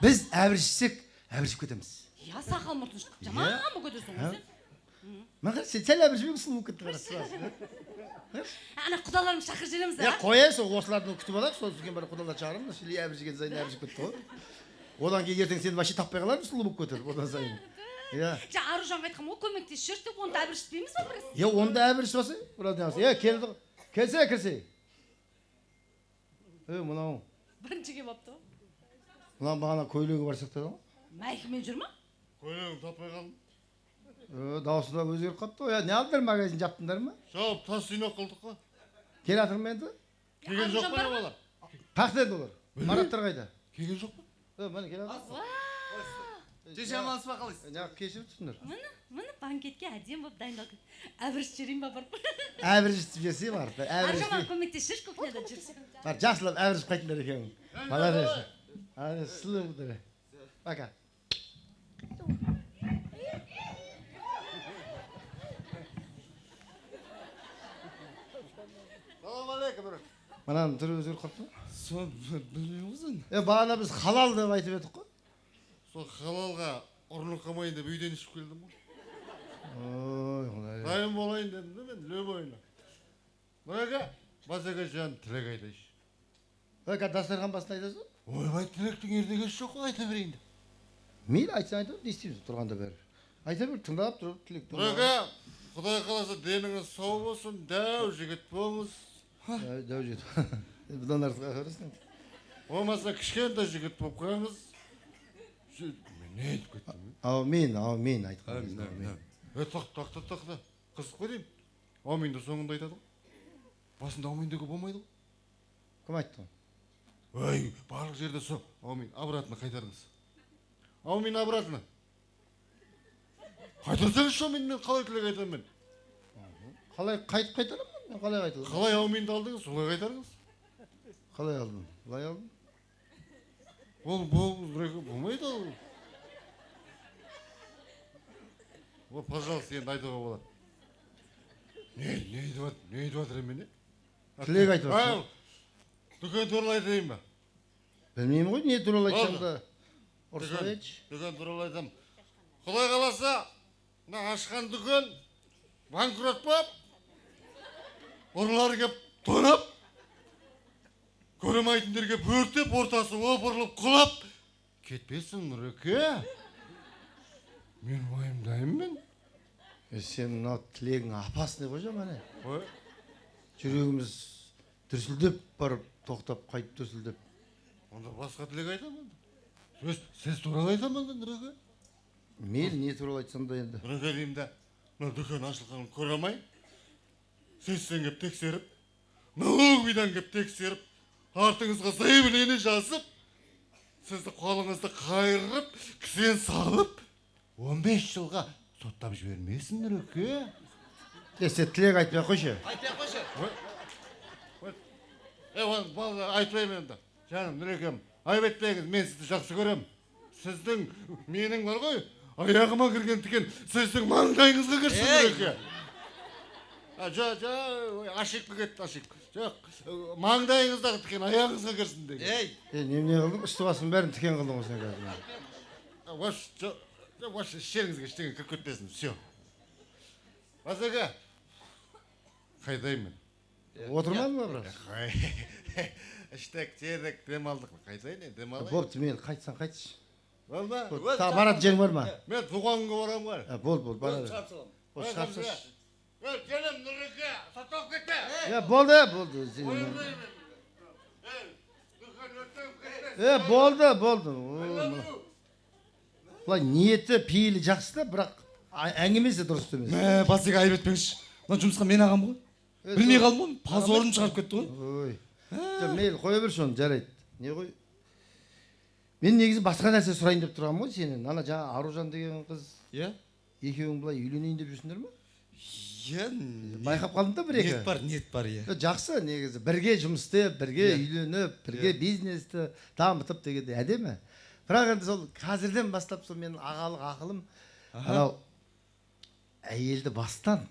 Біз әбіржісек, әбіржіп кетеміз. Сақал мұртын жаман мы көтесің ғой сен? Маған сен сәл әбіржібең сұлу кетті қарасыз. Ана құдаларым шақыр желеміз, қояй, сол осылардың күтіп алақ, сол түскен бәрі құдалар шағырым, әбіржіген сайын әбіржіп кетті ғой. Одан кейін ертең сені вообще таппай қалармын, сұлу болып кетіп, одан сайын. Аружанға айтқам, ол көмектес жүрші деп, онда әбіршітпейміз ба біріз? Онда әбірші басы, келсе. Мынау. Біріншіге бапты ғой. Мынау бағана көйлегі бар сақтады ғой. Мәйкімен жүр ма? Көйлегін таппай қалдым. Дауысында өзгеріп қапты ғой. Не алдыңдар, магазин жаптыңдар ма? Жауып, тас үйнек қылдық қой. Кел атыр ма енді? Келген жоқ па олар? Тақты енді олар. Мараттар қайда? Келген жоқ па? Міне кел атыр. Жеше амансыз ба қалайсыз? Жаңа кешіріп түсіңдер. Міне банкетке әдем болып дайындалып. Әбіріш жүрейін ба барып? Әбіріш жесе бар. Аржаман көмектес жүрші көкнеде жүрсі. Бар, жақсылап әбіріш қайтыңдар екен. Молодец. Сұлу бұдыры. Пока. Манан түрі өзгеріп қалыпты ма? Сол білмейміз. Бағана біз халал деп айтып едік қой. Сол халалға ұрлық қылмайын деп үйден ішіп келдім ғой. Дайын болайын дедім де мен лөп ойына. Мұраға басаға жан тілек айтайшы. Дастархан басын айтасың? Ойбай, тілектің ердегесі жоқ қой, айта берейін деп. Мейлі айтсаң айтып, не істейміз тұрғанда бәрі. Айта бер, тыңдап тұрып тілек. Мұраға Құдай қаласа деніңіз сау болсын, дәу жігіт болыңыз. Дәу жігіт. Бұдан артық қарасың. Болмаса кішкентай жігіт болып қалыңыз. Мен не айтып кеттім? Аумин айтқан. Тоқта. Қызық қой деймін. Ауминді соңында айтады ғой. Басында аумин деуге болмайды ғой. Кім айтты? Ой, барлық жерде сол. Аумин, обратно қайтарыңыз. Аумин, обратно. Қайтарсаңыз аумин, мен қалай тілек айтамын мен? Қалай қайтарамын? Мен қалай қайтарамын? Қалай ауминді алдыңыз, солай қайтарыңыз. Қалай алдым? Былай алдым? Болмайды ол. Пожалуйста, енді айтуға болады. Не айтып жатыр емен? Тілек айтып жатыр. Дүкен туралы айтайын ба? Білмеймін ғой, не туралы айтсам да. Ұрыспай айтшы. Дүкен туралы айтам. Құдай қаласа, ашқан дүкен банкрот болып, ұрылар кеп тонап, көрмейтіндерге бөртеп, ортасы опырылып құлап, кетпесін Нұреке. Мен уайымдаймын. Сен мына тілегің апасыны қойжа мәне. Жүрегіміз дүрсілдеп барып, тоқтап, қайтып дүрсілдеп. Онда басқа тілек айтамын. Сіз туралы айтамын, Нұреке. Мейлі не туралы айтсам да енді. Нұреке деймін да, дүкен ашылғанын көре алмай, сізден кеп тексеріп, налогвидан кеп тексеріп, артыңызға заявление жазып, сізді қолыңызды қайырып, кісен салып, 15 жылға соттап жібермесін, Нұреке. Сен тілек айтпай қойшы. Айтпаймын енді. Жаным, Нұрекем, айып етпеңіз, мен сізді жақсы көрем. Сіздің, менің бар ғой, аяғыма кірген тікен, сіздің маңдайыңызға кірсін, Нұреке. Ашық кетті, ашық. Маңдайыңыздағы тікен аяғыңызға кірсін деген. Немене қылдың? Үсті басын бәрін тікен қылдың осыны қазір. Ваши іштеріңізге іштеген кіріп кетпесін, все. Басеке, қайдаймын? Отырмадың ба біраз? Іштек, тедік, демалдық. Қайтайын, демалайын. Бопты, мен қайтсаң қайтшы. Болды? Барады жерің бар ма? Мен туғанға барам бар. Болды, барады. Шығарсаш. Келім, Нұреке, сатып кетті. Болды. Бұлай ниеті, пейілі жақсы да, бірақ әңгімесі дұрыс емес. Басеке айып етпеңізші. Мына жұмысқа мен ағам ғой. Білмей қалдым ғой, позорын шығарып кетті ғой. Мейлі, қоя бер соны, жарайды. Не қой? Мен негізі басқа нәрсе сұрайын деп тұрғанмын ғой сенен. Ана жаңа Аружан деген қыз. Екеуің бұлай үйленейін деп жүрсіңдер ме? Байқап қалдым да бір-екі. Ниет бар, Жақсы, негізі. Бірге жұмыс істеп, бірге үйленіп, бірге бизнесті дамытып дегенде әдемі. Бірақ енді сол қазірден бастап сол менің ағалық ақылым, анау әйелді бастан,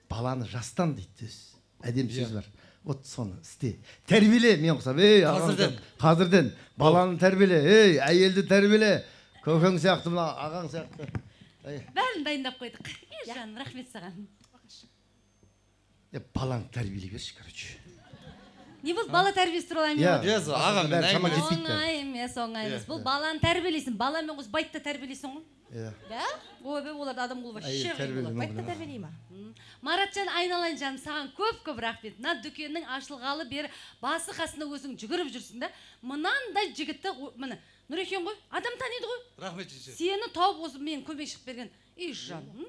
баланы жастан дейді сөз. Әдем сөз бар. Вот соны істе. Тәрбиеле, мен құсап, қазірден баланы тәрбиеле, әйелді тәрбиеле. Көкең сияқты, мына ағаң сияқты. Бәрін дайындап қойдық. Жаным, рахмет саған. Баланы тәрбиелей берші, короче. Не болды, бала тәрбиесі туралы әңгіме? Ағам, оңай емес. Бұл баланы тәрбиелейсің, баламен қос байтта тәрбиелейсің ғой? Да? Оларды адам қылып ше қиын. Байтта тәрбиелей ма? Маратжан, айналайын жаным, саған көп рахмет. Мына дүкеннің ашылғалы бері басы қасында өзің жүгіріп жүрсің да. Мынандай жігітті, міне, Нұрекең ғой, адам таниды ғой. Рахмет жеше. Сені тауып осы мен көмек шығып берген. Жаным,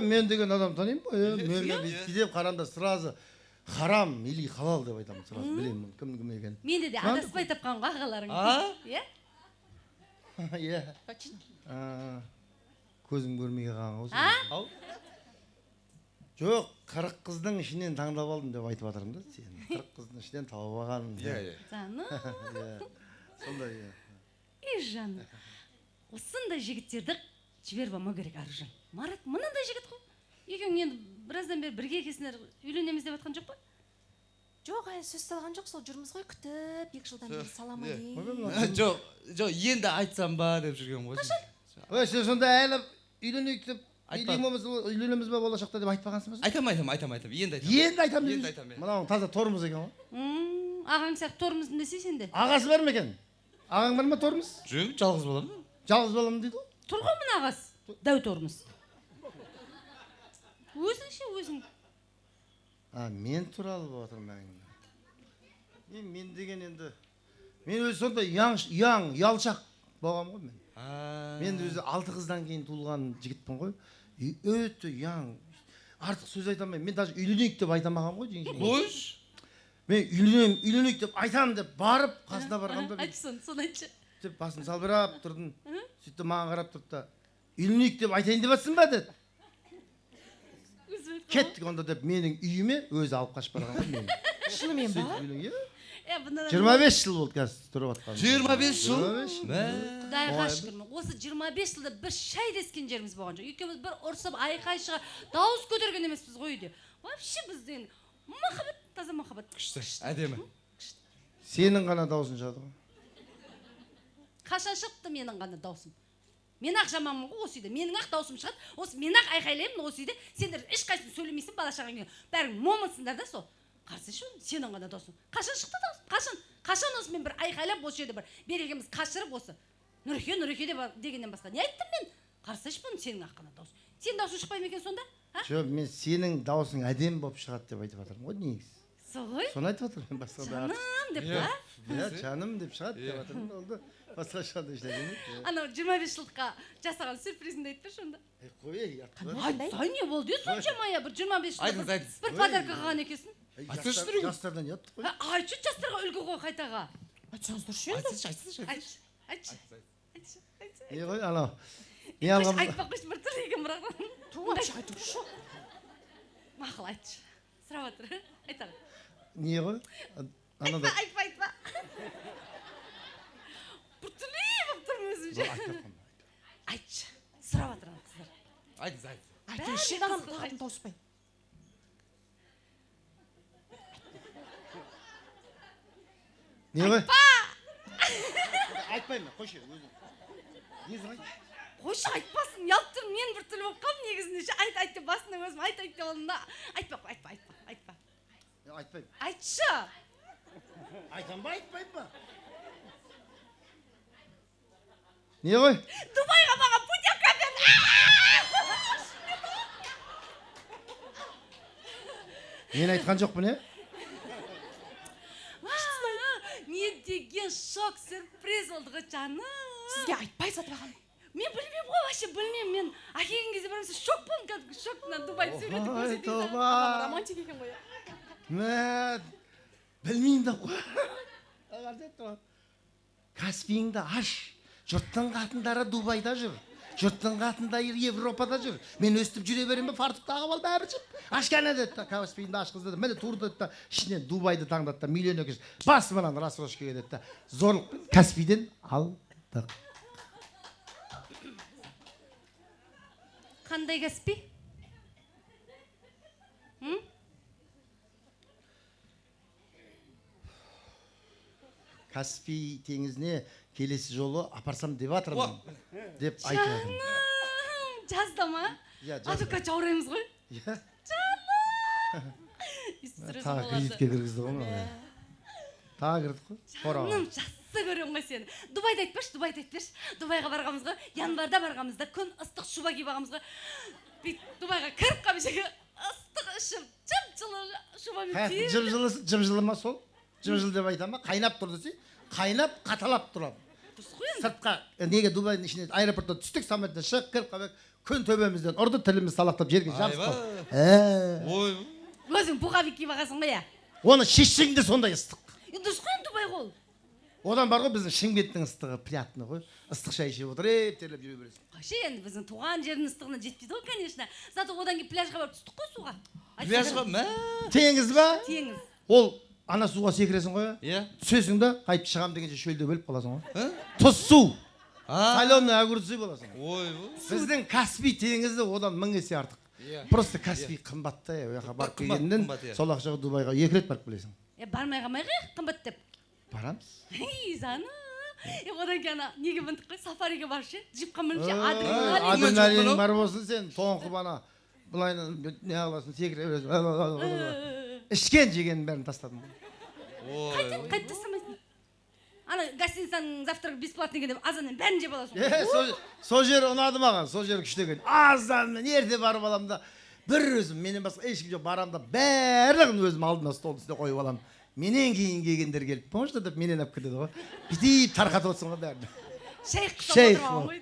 мен деген адам танимын ғой. Мен деп қаранда сразу харам или халал деп айтамын сразу. Білемін кім екен. Менде де адаспай тапқан ғой ағаларың. Иә? Көзім көрмей қалған ғой. Жоқ, 40 қыздың ішінен таңдап алдым деп айтып жатырмын да. Сен 40 қыздың ішінен тауып алғаның. Сондай. Жаным, осындай жігіттерді жіберіп алмау керек, Аружан. Марат, мынандай жігіт қой. Екеуің енді біраздан бері бірге екенсіңдер, үйленеміз деп жатқан жоқ па? Жоқ, сөз салған жоқ, сол жүрміз ғой, күтіп, 2 жылдан бері салама дейін. Жоқ, енді айтсам ба деп жүрген ғой. Қашан? Сен сонда әлі үйленейік деп, үйленеміз ба болашақта деп айтпағансың ба? Айтам, енді айтам. Енді айтам. Мынауың таза торымыз екен ғой. Ағаң сияқты торымыздың десе сенде. Ағасы бар ма екен? Ағаң бар ма торымыз? Жоқ, жалғыз балам. Жалғыз балам дейді ғой. Тұр ғой мына ағасы, дәу торымыз. Өзіңше өзің. Мен туралы болып отырмын әңгіме. Мен деген енді мен өзі сондай ұялшақ болғам ғой мен. Мен өзі 6 қыздан кейін туылған жігітпін ғой. Өте ұяң. Артық сөз айта алмаймын. Мен даже үйленейік деп айтамағам ғой. Қойш. Мен үйленейік деп айтамын деп барып қасына барғанда айтсын, соны айтшы. Деп басын салбырап тұрдым. Сөйтті маған қарап тұрды да үйленейік деп айтайын деп жатсың ба деді. Кеттік онда деп менің үйіме өзі алып қашып барған ғой мені. Шынымен ба? 25 жыл болды қазір тұрып жатқан. 25 жыл? Құдайға шүкір. Осы 25 жылда бір шай дескен жеріміз болған жоқ. Екеуміз бір ұрсып айқай шыға дауыс көтерген емеспіз ғой үйде. Вообще бізден махаббат, таза махаббат. Күшті, әдемі. Сенің ғана даусың шығады ғой. Қашан шықты менің ғана даусым? Мен ақ жаманмын ғой осы үйде. Менің ақ даусым шығады. Осы мен ақ айқайлаймын осы үйде. Сендер ешқайсың сөйлемейсің, бала шағаң. Бәрің момынсыңдар да сол. Қарсы шу, сенің ғана даусың. Қашан шықты даусым? Қашан осы мен бір айқайлап осы жерде бір берекеміз қашырып осы. Нұреке дегеннен басқа не айттым мен? Қарсы шпын сенің ақ қана даусың. Сен даусың шықпай ма екен сонда? Жоқ, мен сенің даусың әдем болып шығады деп айтып жатырмын ғой негізі. Солай? Соны айтып жатырмын басқа. Жаным деп па? Иә, жаным деп шығады деп жатырмын. Олды басқа шанда ішлеген. Анау 25 жылдыққа жасаған сюрпризіңді айтпашы онда. Қой, Айтсай не болды соншама бір 25 жылдыққа бір подарка қалған екенсің. Жастардан ұят қой. Айтшы, жастарға үлгі ғой қайтаға. Айтсаңыздаршы енді. Айтшы. Не ғой, анау. Айтпақ қойшы бір түр екен бірақ. Туғапшы айтыңызшы. Мақыл айтшы. Сұрап отыр. Айтар. Не ғой? Айтпа. Бір түрлі болып тұрмын өзімше. Айтшы. Сұрап отыр қыздар. Айтыңызшы тағын тауыспай. Не ғой? Айтпаймын, қойшы өзің. Несің айт? Қойшы айтпасын, ұялып тұрмын, мен бір түрлі болып қалдым негізінде. Айт деп басынан өзім айт деп алдым да. Айтпа. Айтпаймын. Айтшы. Айтам ба, айтпаймын ба? Не ғой? Дубайға маған путевка берді. Мен айтқан жоқпын, е? Не деген шок, сюрприз болды ғой жаным. Сізге айтпай сатып алған. Мен білмеймін ғой, вообще білмеймін. Мен әкелген кезде барымса шок болдым, кәдімгі шоктан Дубайды сөйлетіп көрсетейін. Романтик екен ғой. Мәт, білмеймін да қой. Каспийіңді аш. Жұрттың қатындары Дубайда жүр. Жұрттың қатындары Европада жүр. Мен өстіп жүре берем бе, фартуқты ағып ал бәрі жіп. Ашқаны деді, Каспийіңді аш қыз деді. Мені тұрды деді, ішінен Дубайды таңдады, миллион өкеш. Бас мұнан рассрочкаға деді. Зорлықпен Каспийден алдық. Қандай Каспий? Каспий теңізіне келесі жолы апарсам деп жатырмын. Деп айтып жатырмын. Жаным, жазда ма? Адвокат жаураймыз ғой. Жаным. Тағы кредитке кіргізді ғой ма? Тағы кірдік қой. Жаным, жақсы көрем ғой сені. Дубайды айтпеш. Дубайға барғамыз ғой. Январда барғамызда күн ыстық шуба киіп ағамыз ғой. Дубайға кіріп қамшығы ыстық ішім. Жып-жылы шубамен киіп. Жып-жылы ма сол? Жып-жылы деп айтам ба? Қайнап тұр десе, қайнап қаталап тұрам. Сыртқа, неге Дубайдың ішіне аэропортта түстік, самолеттен шығып кіріп қабек, күн төбемізден ұрды, тіліміз салақтап жерге жабысып қалды. Өзің бұғабек киіп ағасың ба, я? Оны шешсең де сондай ыстық. Дұрыс қой Дубай қол. Одан бар ғой біздің Шымкенттің ыстығы приятны ғой. Ыстық шай ішіп отыр, терлеп жүре бересің. Қаши енді біздің туған жердің ыстығына жетпейді ғой, конечно. Зато одан кейін пляжға барып түстік қой суға. Пляжға ма? Теңіз ба? Теңіз. Ол ана суға секіресің ғой, түсесің да, қайтып шығам дегенше шөлде өліп қаласың ғой. Тұз су. Соленый огурцы боласың. Біздің Каспий теңізі одан 1000 есе артық. Просто Каспий қымбатта, ояққа барып келгеннен сол ақшаға Дубайға 2 рет барып келесің. Бармай қалмайғы қымбат деп. Барамыз. Заны. Одан кейін неге міндік қой, сафариге барып ше, джипқа мініп ше, адреналин бар болсын сен, тоңқып ана, бұлайынан не аласың, секіре бересің. Ішкен жеген бәрін тастадым. Қайт тастамайсың. Ана гостиницаның завтрак бесплатный екен деп азаннан бәрін жеп аласың. Сол жер ұнады маған, сол жер күшті екен. Азаннан ерте барып алам да бір өзім, менен басқа ешкім жоқ, барамда барлығын өзім алдына стол үстіне қойып аламын. Менен кейін келгендер келіп, помнишь деп менен алып кетеді ғой. Бүйтіп тарқатып отырсың ғой бәрін. Шейх қылып отырған ғой.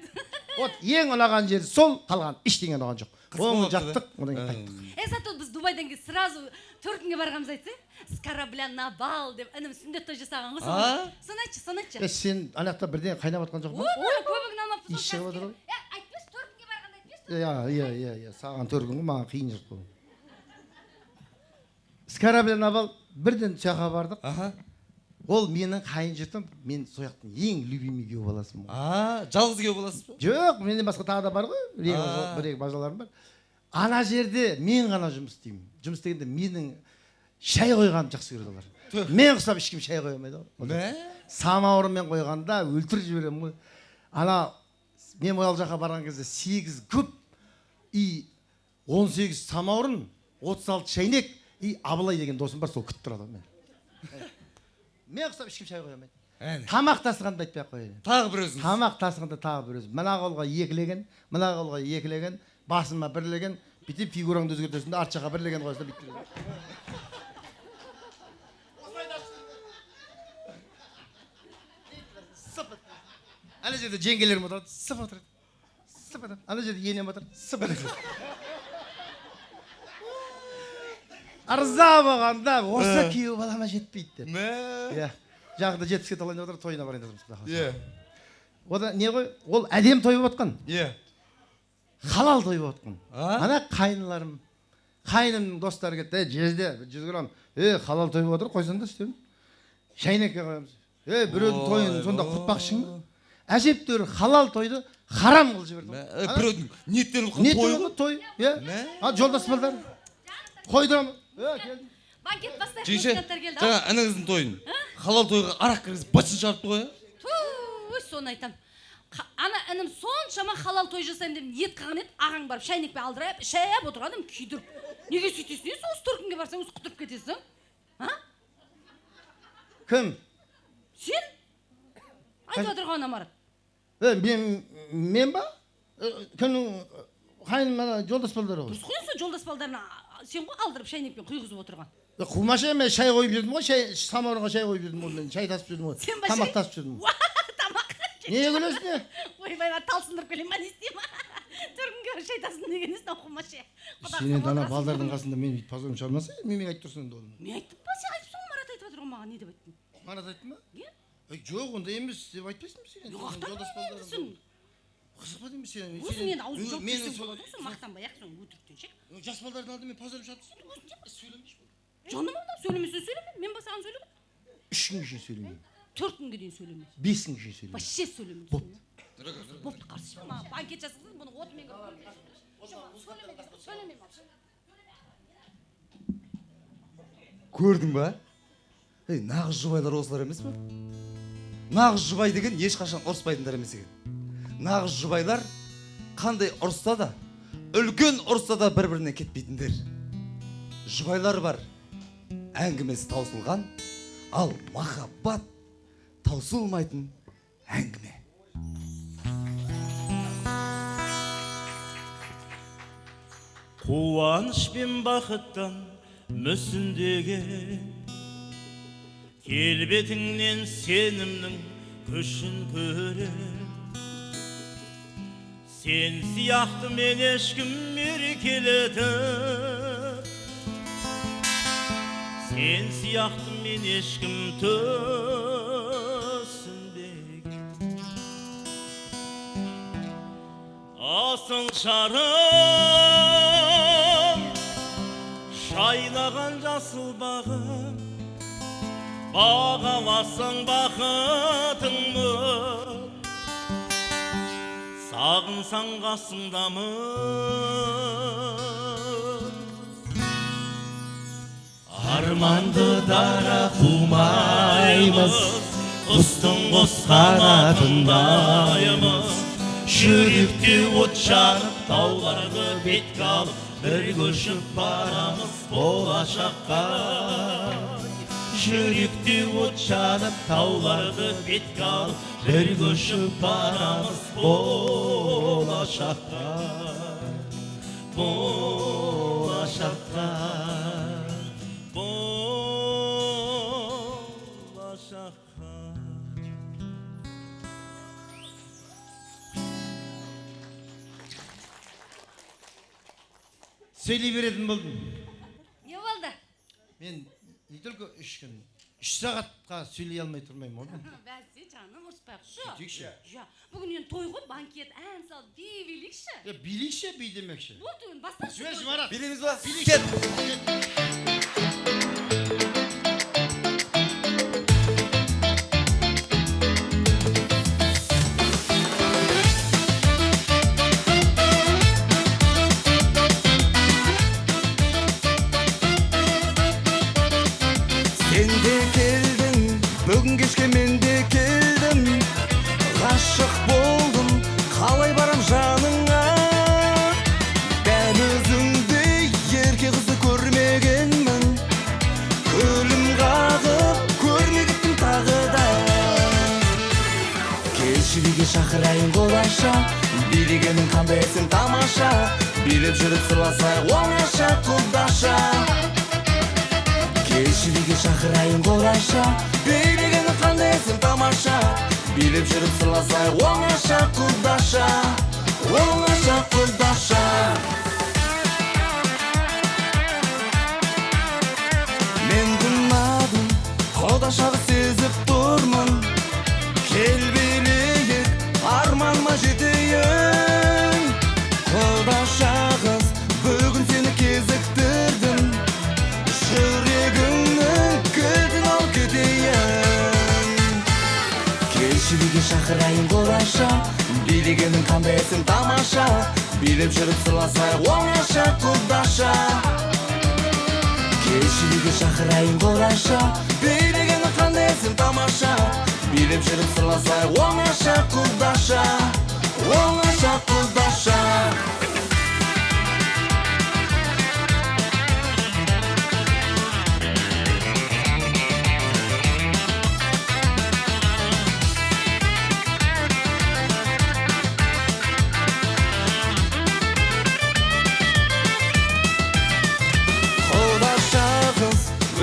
Вот ең ұнаған жері сол, қалған ештеңе ұнаған жоқ. Оны жаттық, одан кейін қайттық. Зато біз Дубайдан кейін сразу төркінге барғанымыз айтса, с корабля на бал деп інім сүндет той жасаған ғой. Сонайтшы. Сен анақта бірден қайнап жатқан жоқ ма? Ой, көбігін алмап иіс шығып отыр ғой. Айтпеш, төркінге барғанда айтпеш. Иә, саған төркін ғой, маған қиын жоқ қой. С корабля на бал бірден жаққа бардық. Ол менің қайын жұртым, мен сояқтың ең любимый күйеу баласымын. Жалғыз күйеу баласыз ба? Жоқ, менен басқа тағы да бар ғой, бір-екі бажаларым бар. Ана жерде мен ғана жұмыс істеймін. Жұмыс істегенде менің шай қойғанды жақсы көреді олар. Мен құсап ешкім шай қоя алмайды ғой. Самаурынмен қойғанда өлтіріп жіберемін ғой. Ана мен ол жаққа барған кезде 8 көп и 18 самаурын, 36 шайнек и Абылай деген досым бар, сол күтіп тұрады мен. Мен құсап ешкім шай қоя алмайды. Тамақ тасығанды айтпай ақ қояйын. Тағы бір өзіңіз. Тамақ тасығанда тағы бір өзім. Мына қолға екілеген, мына қолға екілеген, басыма бірлеген, бүйтіп фигураңды өзгертесің, арт жаққа бірлеген қойса бүйтіп. Ана жерде жеңгелерім отырады, сып отырады. Сып отырады. Ана жерде енем отырады, сып отырады. Арза болғанда осы күйеу балама жетпейді деп. Иә. Жағында 70-ке толайын отырып, тойына барайын жатырмыз. Иә. Ода не ғой? Ол әдем той болып отқан. Иә. Халал той болып отқан. Ана қайныларым, қайнымның достары кетті, жезде 100 грамм. Халал той болып отыр, қойсан да істеуін. Шайнекке қоямыз. Біреудің тойын сонда құртпақшың ба? Әжептәуір халал тойды харам қылып жіберді. Біреудің ниеттеніп қылып той. Иә. Жолдас балдар. Қойдырам. Келдім. Банкет бастайық, Жеңше, музыканттар келді. жаңа ініңіздің тойын. Халал тойға арақ кіргізіп бытшын шарпты ғой. Соны айтам. Ана інім соншама халал той жасаймын деп ниет қылған еді, ағаң барып шайнекпен алдырып, шайып отырған күйдіріп. Неге сөйтесің? Осы төркінге барсаң өзі құтырып кетесің. Кім? Сен? Айтып отырған Марат. Мен ба? Кімнің қайным жолдас балдары ғой. Дұрыс қой, сол жолдас балдарына сен ғой алдырып шайнекпен құйғызып отырған. Қумаша мен шай қойып жүрдім ғой, самаурынға шай қойып жүрдім ғой, мен шай тасып жүрдім ғой. Тамақ тасып жүрдім. Тамақ. Неге күлесің не? Ойбай, талсындырып келейін ба, не істеймін? Төркінге шай тасын деген несін оқымашы. Сен енді ана балдардың қасында мен бүйтіп позорым шығармаса, мен айтып тұрсың енді оны. Мен айттым ба, сен айтыпсың ғой, Марат айтып отыр ғой маған, не деп айттың? Марат айтты ма? Жоқ, онда емес деп айтпайсың ба сен? Жоқтан Қызық па деймін сен? Өзің енді аузы жоқ дейсің болады, сен мақтанбай ақ, сен өтіріктен шек. Жас балдардың алдында мен позорым шығарып тұрсың. Сөйлемейші бұл. Жаным алда, сөйлемесін сөйлеме, мен ба саған сөйлеме. 3 күнге шейін сөйлемеймін. 4 күнге дейін сөйлеме. 5 күнге шейін сөйлемеймін. Вообще сөйлеме. Бопты қарсы. Маған банкет жасасың, бұны отымен сөйлемеймін. Көрдің ба? Нағыз жұбайлар осылар емес па? Нағыз жұбай деген ешқашан ұрыспайтындар емес екен. Нағыз жұбайлар қандай ұрыста да, үлкен ұрыста да бір-біріне кетпейтіндер. Жұбайлар бар, әңгімесі таусылған, ал махаббат таусылмайтын әңгіме. Қуаныш пен бақыттан мүсіндеген келбетіңнен сенімнің күшін көрем. Сен сияқты мен ешкім еркелетіп, сен сияқты мен ешкім түсінбеген. Асыл шарым, шайнаған жасыл бағым, бағаласаң бақытыңмын, сағынсаң қасыңдамын. Арманды дара қумаймыз, құстың қос қанатындаймыз. Жүректе от жанып, тауларды бетке алып, бір көшіп барамыз болашаққа. Жүректе от жанып, тауларды бетке алып, бір көшіп барамыз болашаққа. сөйлей беретін болдым. Не болды? Мен не только 3 күн, 3 сағатқа сөйлей алмай тұрмаймын ғой. Бәсе жаным ұрыспайықшы. Сөйтейікші. Бүгін енді той ғой, банкет, ән сал, би билейікші. Билейікші, би демекші. Болды бүгін, басташы. Жібер, Марат. Билейміз ба? Кет. Сен де келдің, бүгін кешке мен де келдім. Ғашық болдым, қалай барам жаныңа. Дәл өзіңдей ерке қызды көрмегенмін. Көлім қағып, көрмегеттім тағы да. Келші биге шақырайын қолаша, билегенің қандай сен тамаша. Билеп жүріп сырласай оңаша құлдаша. Келші биге шақырайын қолаша, билегені қандай сен тамаша. Билеп жүріп сырласай оңаша құлдаша, оңаша құлдаша. Мен құлмадым, құлдашағы сезіп тұрмын. Кел билейік, арманыма жетейін. Құлдаша қыз, бүгін сені кезіктірдім. Жүрегімнің кілтін ал кетейін. Келші биге шақырайын қолаша, билегенің қандай сен тамаша. Билеп жүріп сырласай оңаша құлдаша. Келші биге шақырайын қолаша, билегенің қандай сен тамаша. Билеп жүріп сырласай оңаша құлдаша, оңаша құлдаша.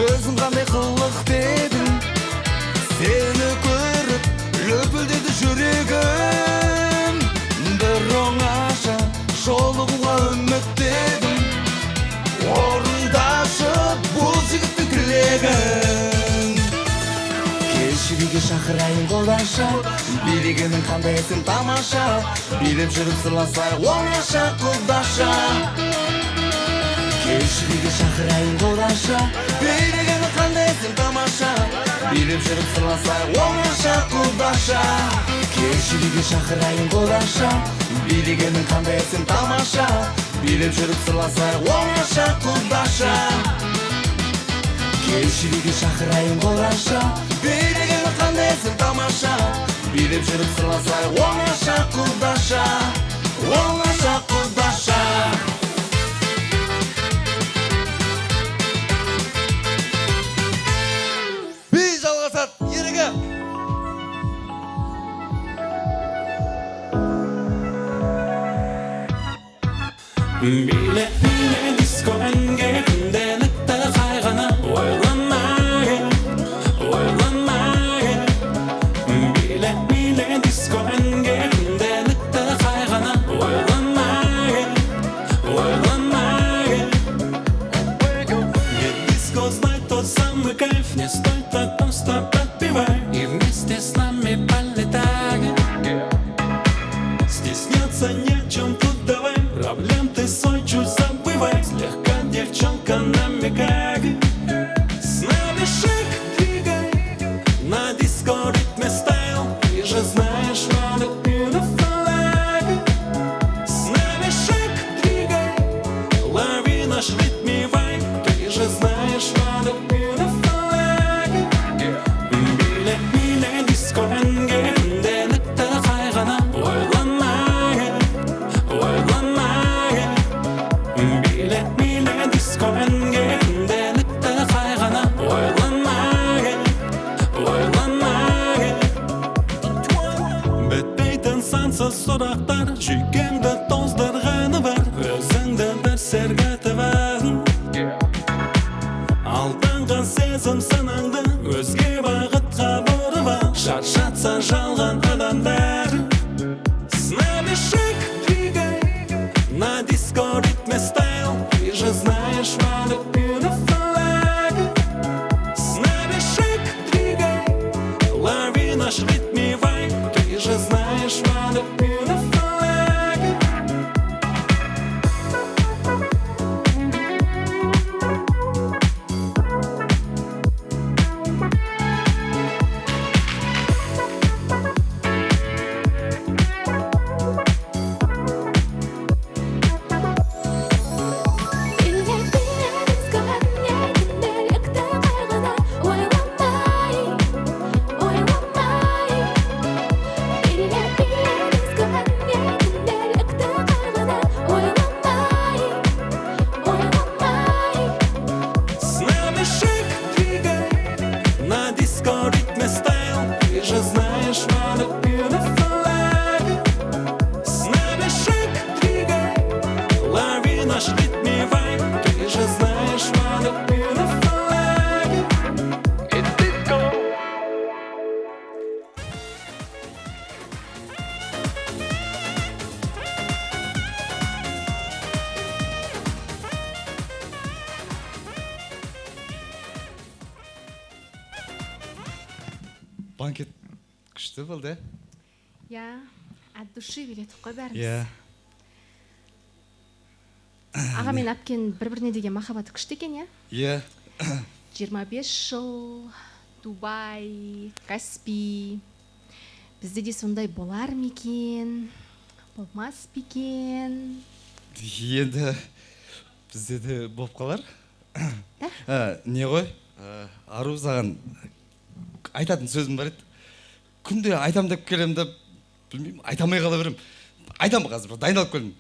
Өзің қандай қылық дедің, сені көріп лөпілдеді жүрегім. Бір оңаша жолығуға үміттедім, орындашы бұл жігіттің тілегін. Келші биге шақырайын қолдаша, билегенің қандай сен тамаша. Билеп жүріп сырласай оңаша құлдаша. Келші биге шақырайын қолдаша, билегені қандай сен тамаша. Билеп жүріп сырласай оңаша құлдаша. Келші биге шақырайын қолдаша, билегенің қандай сен тамаша. Билеп жүріп сырласай оңаша құлдаша. Келші биге шақырайын қолдаша, билегені қандай сен тамаша. Билеп жүріп сырласай оңаша құлдаша, оңаша құлдаша. Биле, биле, диско әнге күнделікті қайғаны ойламай, ойламай. Биле, биле, диско әнге күнделікті қайғаны ойламай, ойламай. Ведь диско знает тот самый кайф, не стоит так просто подпевай и вместе с нами полетай. Стесняться не о чем тут давай, проблем ты свой чуть забывай. Слегка девчонка намекай, с нами шаг двигай, на диско ритме стайл. Ты же знаешь, what a beautiful life. С нами шаг двигай, лови наш ритм и вайб. Ты же знаешь, what a beautiful life. Биле, биле, диско әнге күнделікті қайғаны ойламай, ойламай. Биле, биле, диско әнге күнделікті қайғаны ойламай, ойламай. Бітпейтін сансыз сұрақтар, жүйкеңді тоздырғаны бар. Өзіңді бір сергітіп ал. Алданған сезім санаңды өзге бағытқа бұрып ал. Шаршатса жалған адамдар. С нами шаг двигай, на диско ритме стайл. Ты банкет күшті болды, Я, от души береді қой бәріміз. иә. Аға мен әпкен бір-біріне деген махаббаты күшті екен, я? Иә. 25 жыл, Дубай, Каспий. Бізде де сондай болар ма екен, болмас па екен? Енді бізде де болып қалар. Не ғой? Ару саған айтатын сөзім бар еді. Күнде айтам деп келем деп, білмеймін, айтамай қала берем. Айтам қазір, дайындалып келдім.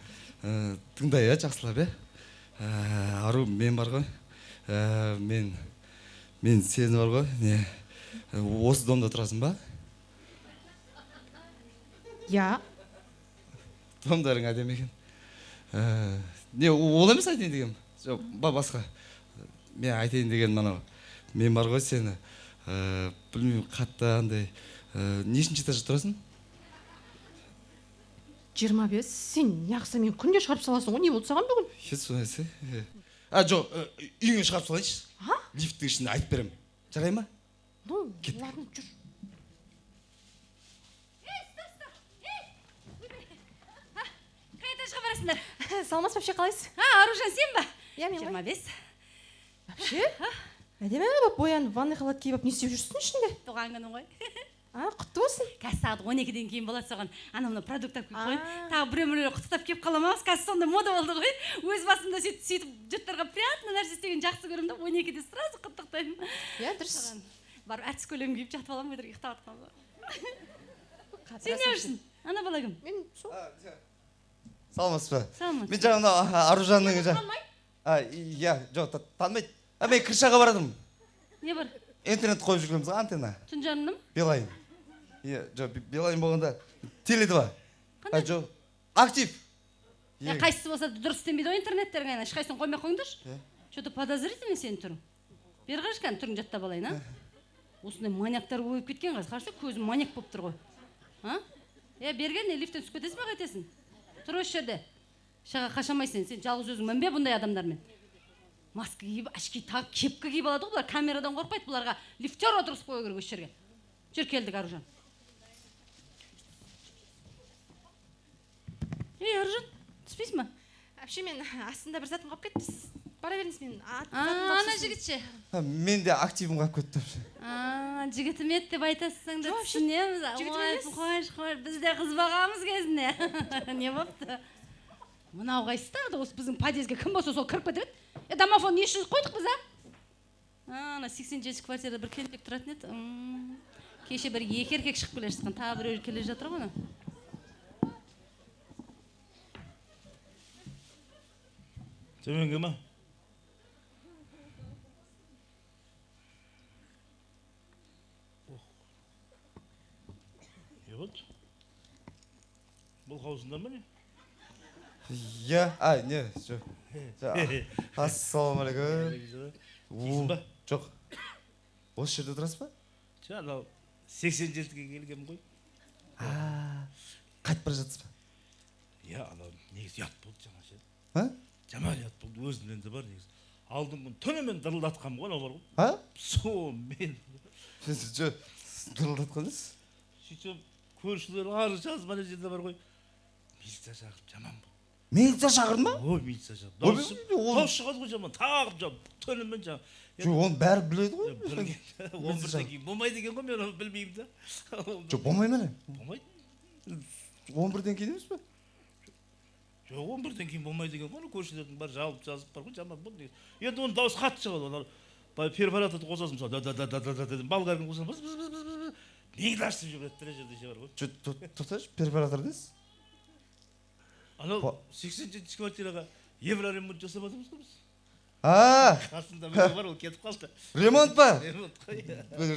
Тыңдай, жақсылап, Ару, мен бар ғой. Мен сені бар ғой. Не? Осы домда тұрасың ба? Я. Домдарың әдемі екен. Не, ол емес айтайын дегенім. Жоқ, басқа. Мен айтайын деген манау. Мен бар ғой сені. Білмеймін, қатты андай. Нешінші этажда тұрасың? 25. Сен неғысы мен күнде шығарып саласың ғой, не болды саған бүгін? Хет сонайсы. Жоқ, үйіңе шығарып салайыншы. Лифттің ішінде айтып берем. Жарай ма? Ну, ладно, жүр. Қай этажға барасыңдар? Салмас вообще қалайсыз? Аружан, сен ба? Я, мен 25. Вообще? Әдемі болып боянып, ванный халат киіп, не істеп жүрсің ішінде? Туған күнім ғой. Құтты болсын. Қазір сағат 12-ден кейін болады соған. Анамна продукттар көп қой. Тағы біреу құттықтап келіп қаламыз. Қазір сонда мода болды ғой. Өз басымда сөйтіп жұрттарға приятно нәрсе істеген жақсы көремін да 12-де сразу құттықтаймын. Иә, дұрыс. Барып әртіс көлем киіп жатып аламын, өйтіп ұйықтап жатқанмын. Сен не үшін? Ана бала кім? Мен сол. Саламатсыз ба? Саламатсыз. Мен жаңағыда Аружанның иә, жоқ, танымайды. Мен Крышаға барадым. Не бар? Интернет қойып жүргенбіз, антенна. Тұнжарыным? Билайн. Иә, жоқ, Билайн болғанда Теле2. Жоқ, актив. Қайсысы болса дұрыс істемейді ғой интернеттерің айна. Ешқайсысын қоймай қойыңдаршы. Что-то подозрительный сенің түрің. Бері қарашы кән түрін жаттап алайын, а? Осындай маньяктар болып кеткен қазір. Қарсы көзім маньяк болып тұр ғой. Берген, лифттен түсіп кетесің бе қайтесің? Тұр осы жерде. Шаға қашамайсың, сен жалғыз өзің мінбе бұндай адамдармен. Маска киіп, ашки тағып, кепкі киіп алады ғой, бұлар камерадан қорқпайды, бұларға лифтер отырғызып қою керек осы жерге. Жүр, келдік, Аружан. Аружан, түспейсің ба? Әпше, мен астында бір затым қалып кетті. Бара беріңіз, мен ана жігітше. Мен де активім қалып кетті. Жігітім еді деп айтасың да түсінеміз. Қойш, бізде қыз бағамыз кезінде. Не бопты? Мынау қайсы тағы да осы біздің подъездге кім болса сол кіріп кетіп еді. Домофон не үшін қойдық біз, ана 87 квартирада бір келіншек тұратын еді. Кеше бір екі еркек шығып келе жатқан, тағы біреу келе жатыр ғой. Төменге ма? Не болды? Бұл қаусыңдар ма не? Иә, не, жоқ. Ассалаумағалейкум. Кисің ба? Жоқ. Осы жерде тұрасыз ба? Жоқ, анау 87-ге келгенмін ғой. Қайтып бара жатсыз ба? Иә, анау негізі ұят болды жаңа ше. Жаман ұят болды, өзімнен де бар негізі. Алдың күн түнімен дырылдатқанмын ғой, анау бар ғой. Сол мен. Жоқ, дырылдатқаныз? Сөйтсем, көршілер арыз жазып ана жерде бар ғой. Милиция шақырып жаман болды. Милиция шақырды ма? Ой, милиция шақырды. Дауыс шығады ғой жаман, тағып жаман, түнімен жаман. Жоқ, оны бәрі біледі ғой. 11-ден кейін болмайды екен ғой, мен оны білмеймін да. Жоқ, болмай ма не? Болмайды. 11-ден кейін емес пе? Жоқ, 11-ден кейін болмайды екен ғой, көршілердің бар жауып жазып бар ғой, жаман болды. Енді оны дауыс қатты шығады, перфораторды қосасың, мысалы, балгарың қосасың, неге ашып жүреді дәрежеде ше бар ғой. Тоқташы, перфоратор дейсіз? Анау 87 квартираға евроремонт жасамадыңыз ғой біз? Қасында бір бар, ол кетіп қалды. Ремонт па? Ремонт қой.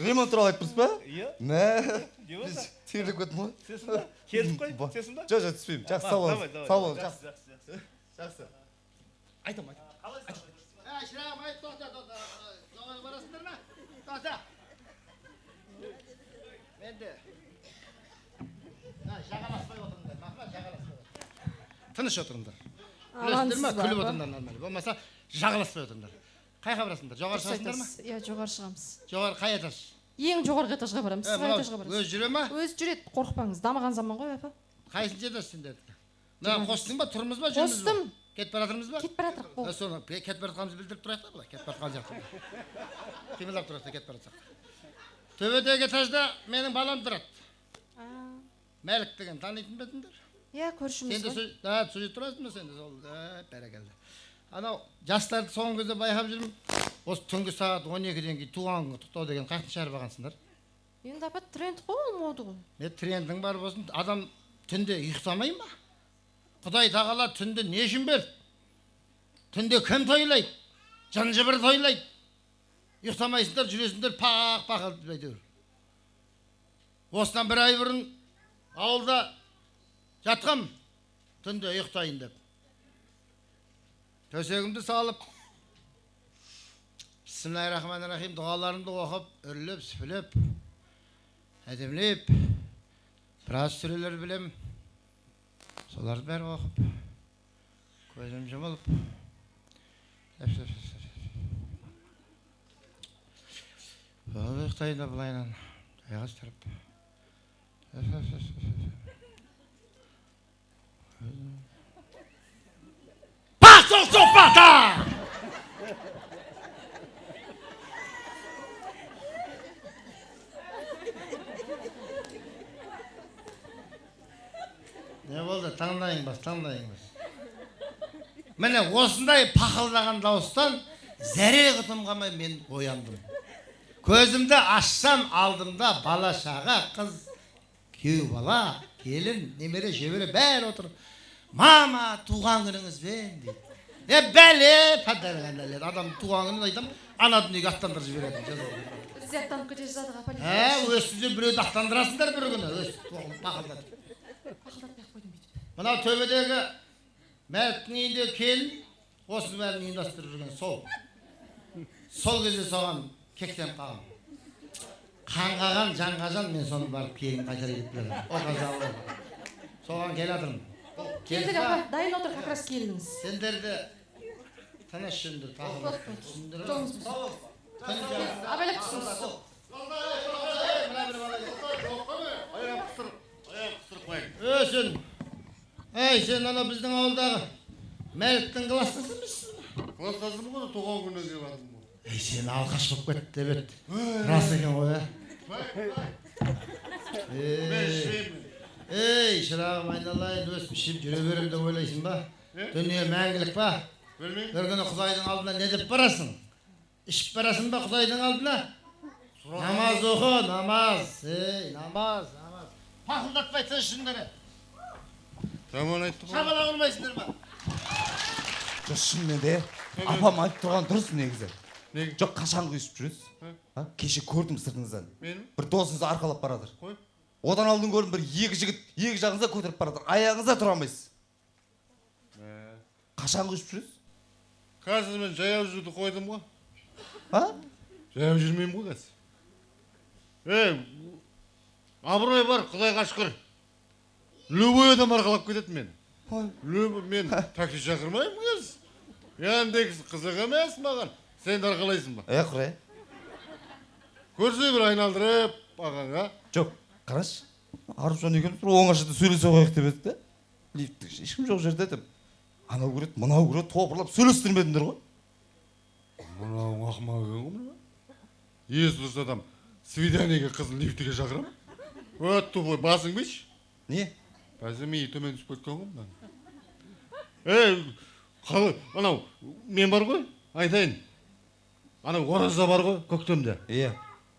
Ремонт туралы айтып тұрсыз ба? Иә. Не болса? Терлеп кеттім ғой. Сесің ба? Кетіп қой, сесің ба? Жоқ, түспеймін. Жақсы, сау болыңыз. Сау болыңыз, жақсы. Айтам. Шырағым, айт, тоқта. Жоғары барасыңдар ма? Тоқта. Менде. Жағаласпай отырыңдар. Махмат, жағаласпай. Тыныш отырыңдар. Күлесіңдер ма? Күліп отырыңдар нормально. Болмаса жағаласпай отырыңдар. Қайға барасыңдар? Жоғары шығасыңдар ма? Иә, жоғары шығамыз. Жоғары қай этаж? Ең жоғарғы этажға барамыз. Сіз қай этажға барасыз? Өз жүре ма? Өзі жүреді, қорықпаңыз. Дамыған заман ғой, апа. Қайсыншы этаж сендер? Мына қостың ба, тұрмыз ба, жүрміз ба? Қостым. Кетіп баратырмыз ба? Кетіп баратырық бұл. Соны кетіп баратқанымызды білдіріп тұрайық та былай. Кетіп баратқан жақта. Қимылдап тұрайық та кетіп баратсақ. Төбедегі этажда менің балам тұрады. Мәлік деген танитын ба едіңдер? Иә, көршіміз ғой. Сен де сол жерде тұрасың ба сен де? Сол бәрекелді. Анау жастарды соңғы кезде байқап жүрмін. Осы түнгі сағат 12-ден кейін туған күн құттықтау деген қайсыны шығарып алғансыңдар? Енді апа тренд қой, ол мода ғой. Трендің бар болсын, адам түнде ұйықтамай ма? Құдай тағала түнде не үшін берді? Түнде кім тойлайды? Жын-жыбыр тойлайды. Ұйықтамайсыңдар, жүресіңдер пақ-пақ әйтеуір. Осыдан бір ай бұрын ауылда жатқам, түнде ұйықтайын деп. Төсегімді салып, Бисмиллахиррахманиррахим дұғаларымды оқып, үрлеп, сүпілеп, әдемлеп, біраз сүрелер білем. Соларды бәрі оқып, көзім жұмылып, ұйықтайын да бұлайынан аяғыз тұрып. Пасыл соқпата! Не болды? Таңдайың бас. Міне осындай пақылдаған дауыстан зәре құтым қалмай мен ояндым. Көзімді ашсам алдымда бала шаға, қыз, күйеу бала, келін, немере, шебере бәрі отыр. Мама, туған күніңізбен дейді. Бәле, падарғандалер. Адам туған күнін айтам, ана дүниеге аттандырып жібереді. Сіз аттанып кете жазадыға полиция. Өсізде біреуді аттандырасыңдар бір күні. Өз пақылдатып. Мынау төбедегі Мәліктің үйінде келін, осының бәрін ұйымдастырып жүрген сол. Сол кезде соған кектеніп қалғам. Қанғаған, жанғажан, мен соны барып кейін қайтар едіп бердім. Ол қазалы. Соған келатырмын. Келдік апа, дайын отыр как раз келдіңіз. Сендерді тыныш жүндір, тағылып. Абайлап түсіңіз. Өсін. Сен ана біздің ауылдағы Мәліктің кластасы місің? Кластасым ғой, туған күніне келіп жатырмын ғой. Сен алқаш болып кетті деп еді. Рас екен ғой, Мен ішпеймін. Шырағым айналайын, өсіп ішіп жүре берем деп ойлайсың ба? Дүние мәңгілік па? Білмеймін. Bir күні Құдайдың алдына не деп барасың? Ішіп барасың ба Құдайдың алдына? Намаз оқы, намаз. Намаз. Пақылдатпай тыншыңдар. Жаман айтты ғой. Шабала ұрмайсыңдар ма? Шынымен де, апам айтып тұрған дұрыс негізі. Неге? Жоқ, қашан құйысып жүресіз? Кеше көрдім сыртыңыздан. Менің? Бір досыңыз арқалап барадыр. Қой. Одан алдын көрдім, бір екі жігіт екі жағыңызда көтеріп барадыр. Аяғыңызда тұра алмайсыз. Қашан құйысып жүресіз? Қазір мен жаяу жүруді қойдым ғой. Жаяу жүрмеймін ғой қазір. Абырой бар, Құдайға шүкір. Любой адам арқалап кетеді мен. Мен такси шақырмаймын қазір. Яндекс қызық емес маған. Сен де арқалайсың ба? Құрай. Көрсе бір айналдырып ағаңа. Жоқ, қараш. Аружан екеуміз бір оңашада сөйлесе қояйық деп едік те. Лифтте ешкім жоқ жерде деп. Анау көреді, мынау көреді, топырлап сөйлестірмедіңдер ғой. Мынау ақымақ екен ғой мына. Есі дұрыс адам свиданиеге қызын лифтіге шақырам. Тупой басың бейші. Не? Бәзі мейі төмен түсіп кеткен ғой мынаны. Анау мен бар ғой, айтайын. Анау ораза бар ғой көктемде.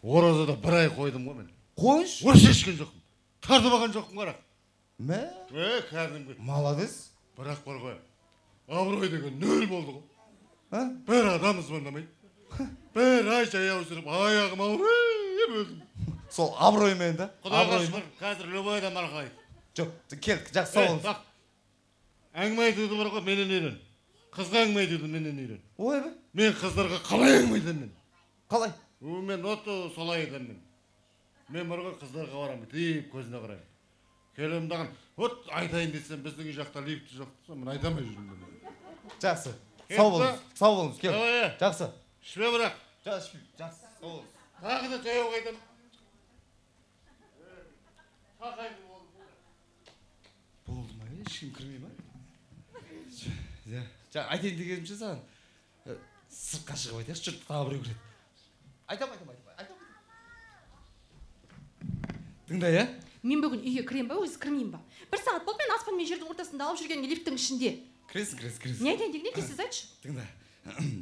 Оразада бір ай қойдым ғой мен. Қойш? Орыс ешкен жоқпын. Тартып алған жоқпын қарақ. Мә? Кәдімгі. Молодец. Бірақ бар ғой. Абырой деген нөл болды ғой. Бір адам звондамайды. Бір ай жаяу жүріп, аяғым ауырып өлдім. Сол абыроймен да? Құдайға шүкір, қазір любой адам арқалайды. Жоқ, кел, жақсы сау болыңыз. Әңгіме айтуды бар ғой, менен үйрен. Қызға әңгіме айтуды менен үйрен. Ой бе? Мен қыздарға қалай әңгіме айтамын мен? Қалай? Мен солай айтамын мен. Мен бар ғой, қыздарға барамын, дейіп көзіне қараймын. Келем даған, айтайын десем, біздің үй жақта лифті жоқ десем, мен айтамай жүрмін. Жақсы. Сау болыңыз, кел. Жақсы. Ішпе бірақ. Жақсы, сау болыңыз. Tағы да жаяу қайдам. Болды ма? Ешкім кірмей ма? Жаңа айтайын дегенімше саған сыртқа шығып айтайықшы, жұрт тағы біреу кіреді. Айтам. Тыңда, я? Мен бүгін үйге кірем ба, өзі кірмеймін ба? Бір сағат болды мен аспан мен жердің ортасында алып жүрген лифттің ішінде. Кіресің. Не айтайын деген сіз айтшы. Тыңда,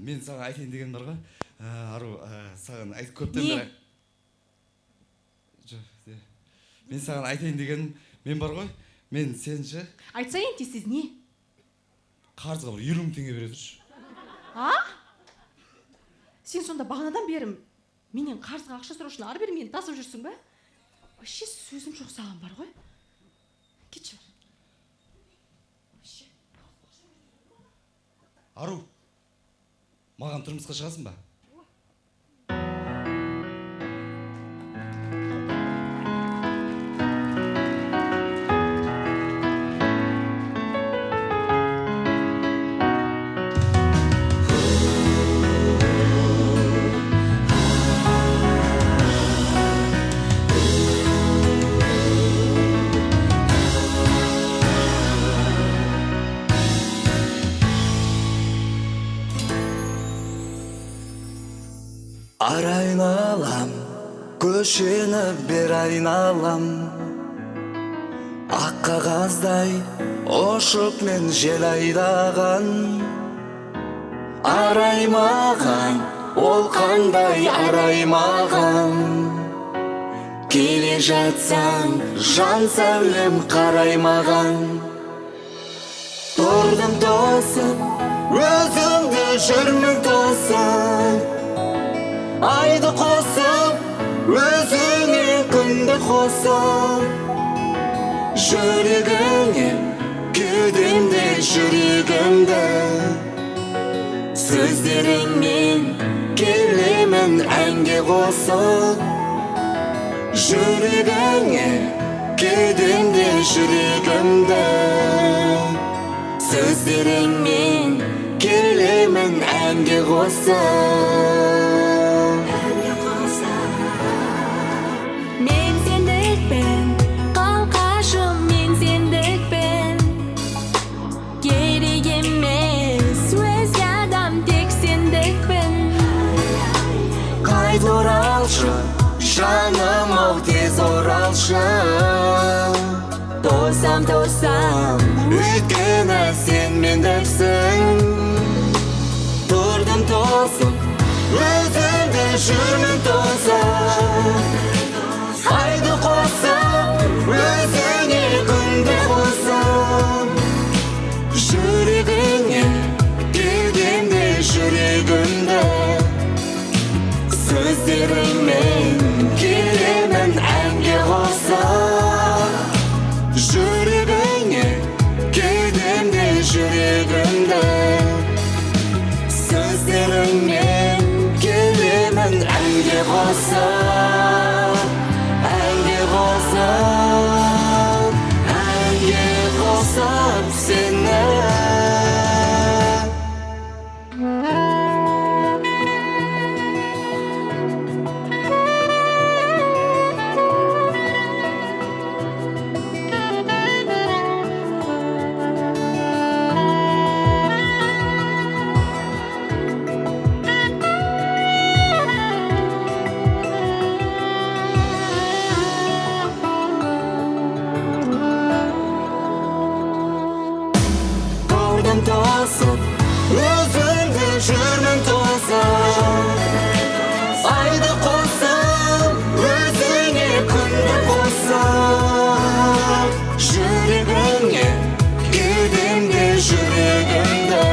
мен саған айтайын деген бар ғой. Ару, саған айтып көптен бері. Мен саған айтайын деген мен бар ғой. Мен сенші. Айтсайын тесіз не? Қарызға бір 20 000 теңге бере тұршы. Сен сонда бағанадан берім менен қарызға ақша сұрау үшін ары бері мені тасып жүрсің ба? Вообще сөзім жоқ саған бар ғой. Кетші. Ару, маған тұрмысқа шығасың ба? Арайналам, көшені бер айналам. Ақ қағаздай ұшып мен жел айдаған. Араймаған, ол қандай араймаған. Келе жатсаң, жан сәулем қараймаған. Тұрдым тосып, өзіңді жүрмін тосып. Айды қосып, өзіңе күнді қосып. Жүрегіңе кеудемде жүрегімді. Сөздеріммен келемін әнге қосып. Жүрегіңе кеудемде жүрегімді. Сөздеріммен келемін әнге қосып. Мен сендікпен, қалқашым мен сендікпен. Керек емес, өзге адам тек сендікпен. Қайт оралшы, жаным ау тез оралшы. Тосам, өйткені сен мендіксің. Тұрдым тосып, өзіңді жүрмін тосып. Айды қосып, өзіңе күнді қосып. Жүрегіңе кеудемде жүрегімді. Сөздеріммен келемін әнге қосып. Жүрегіңе кеудемде жүрегімді. Сөздеріммен келемін әнге қосып. Әнге қосып, әнге қосып сені. Тосып, өзіңді жүрмін тосып. Айды қосып, өзіңе күнді қосып. Жүрегіңе кеудемде жүрегімді.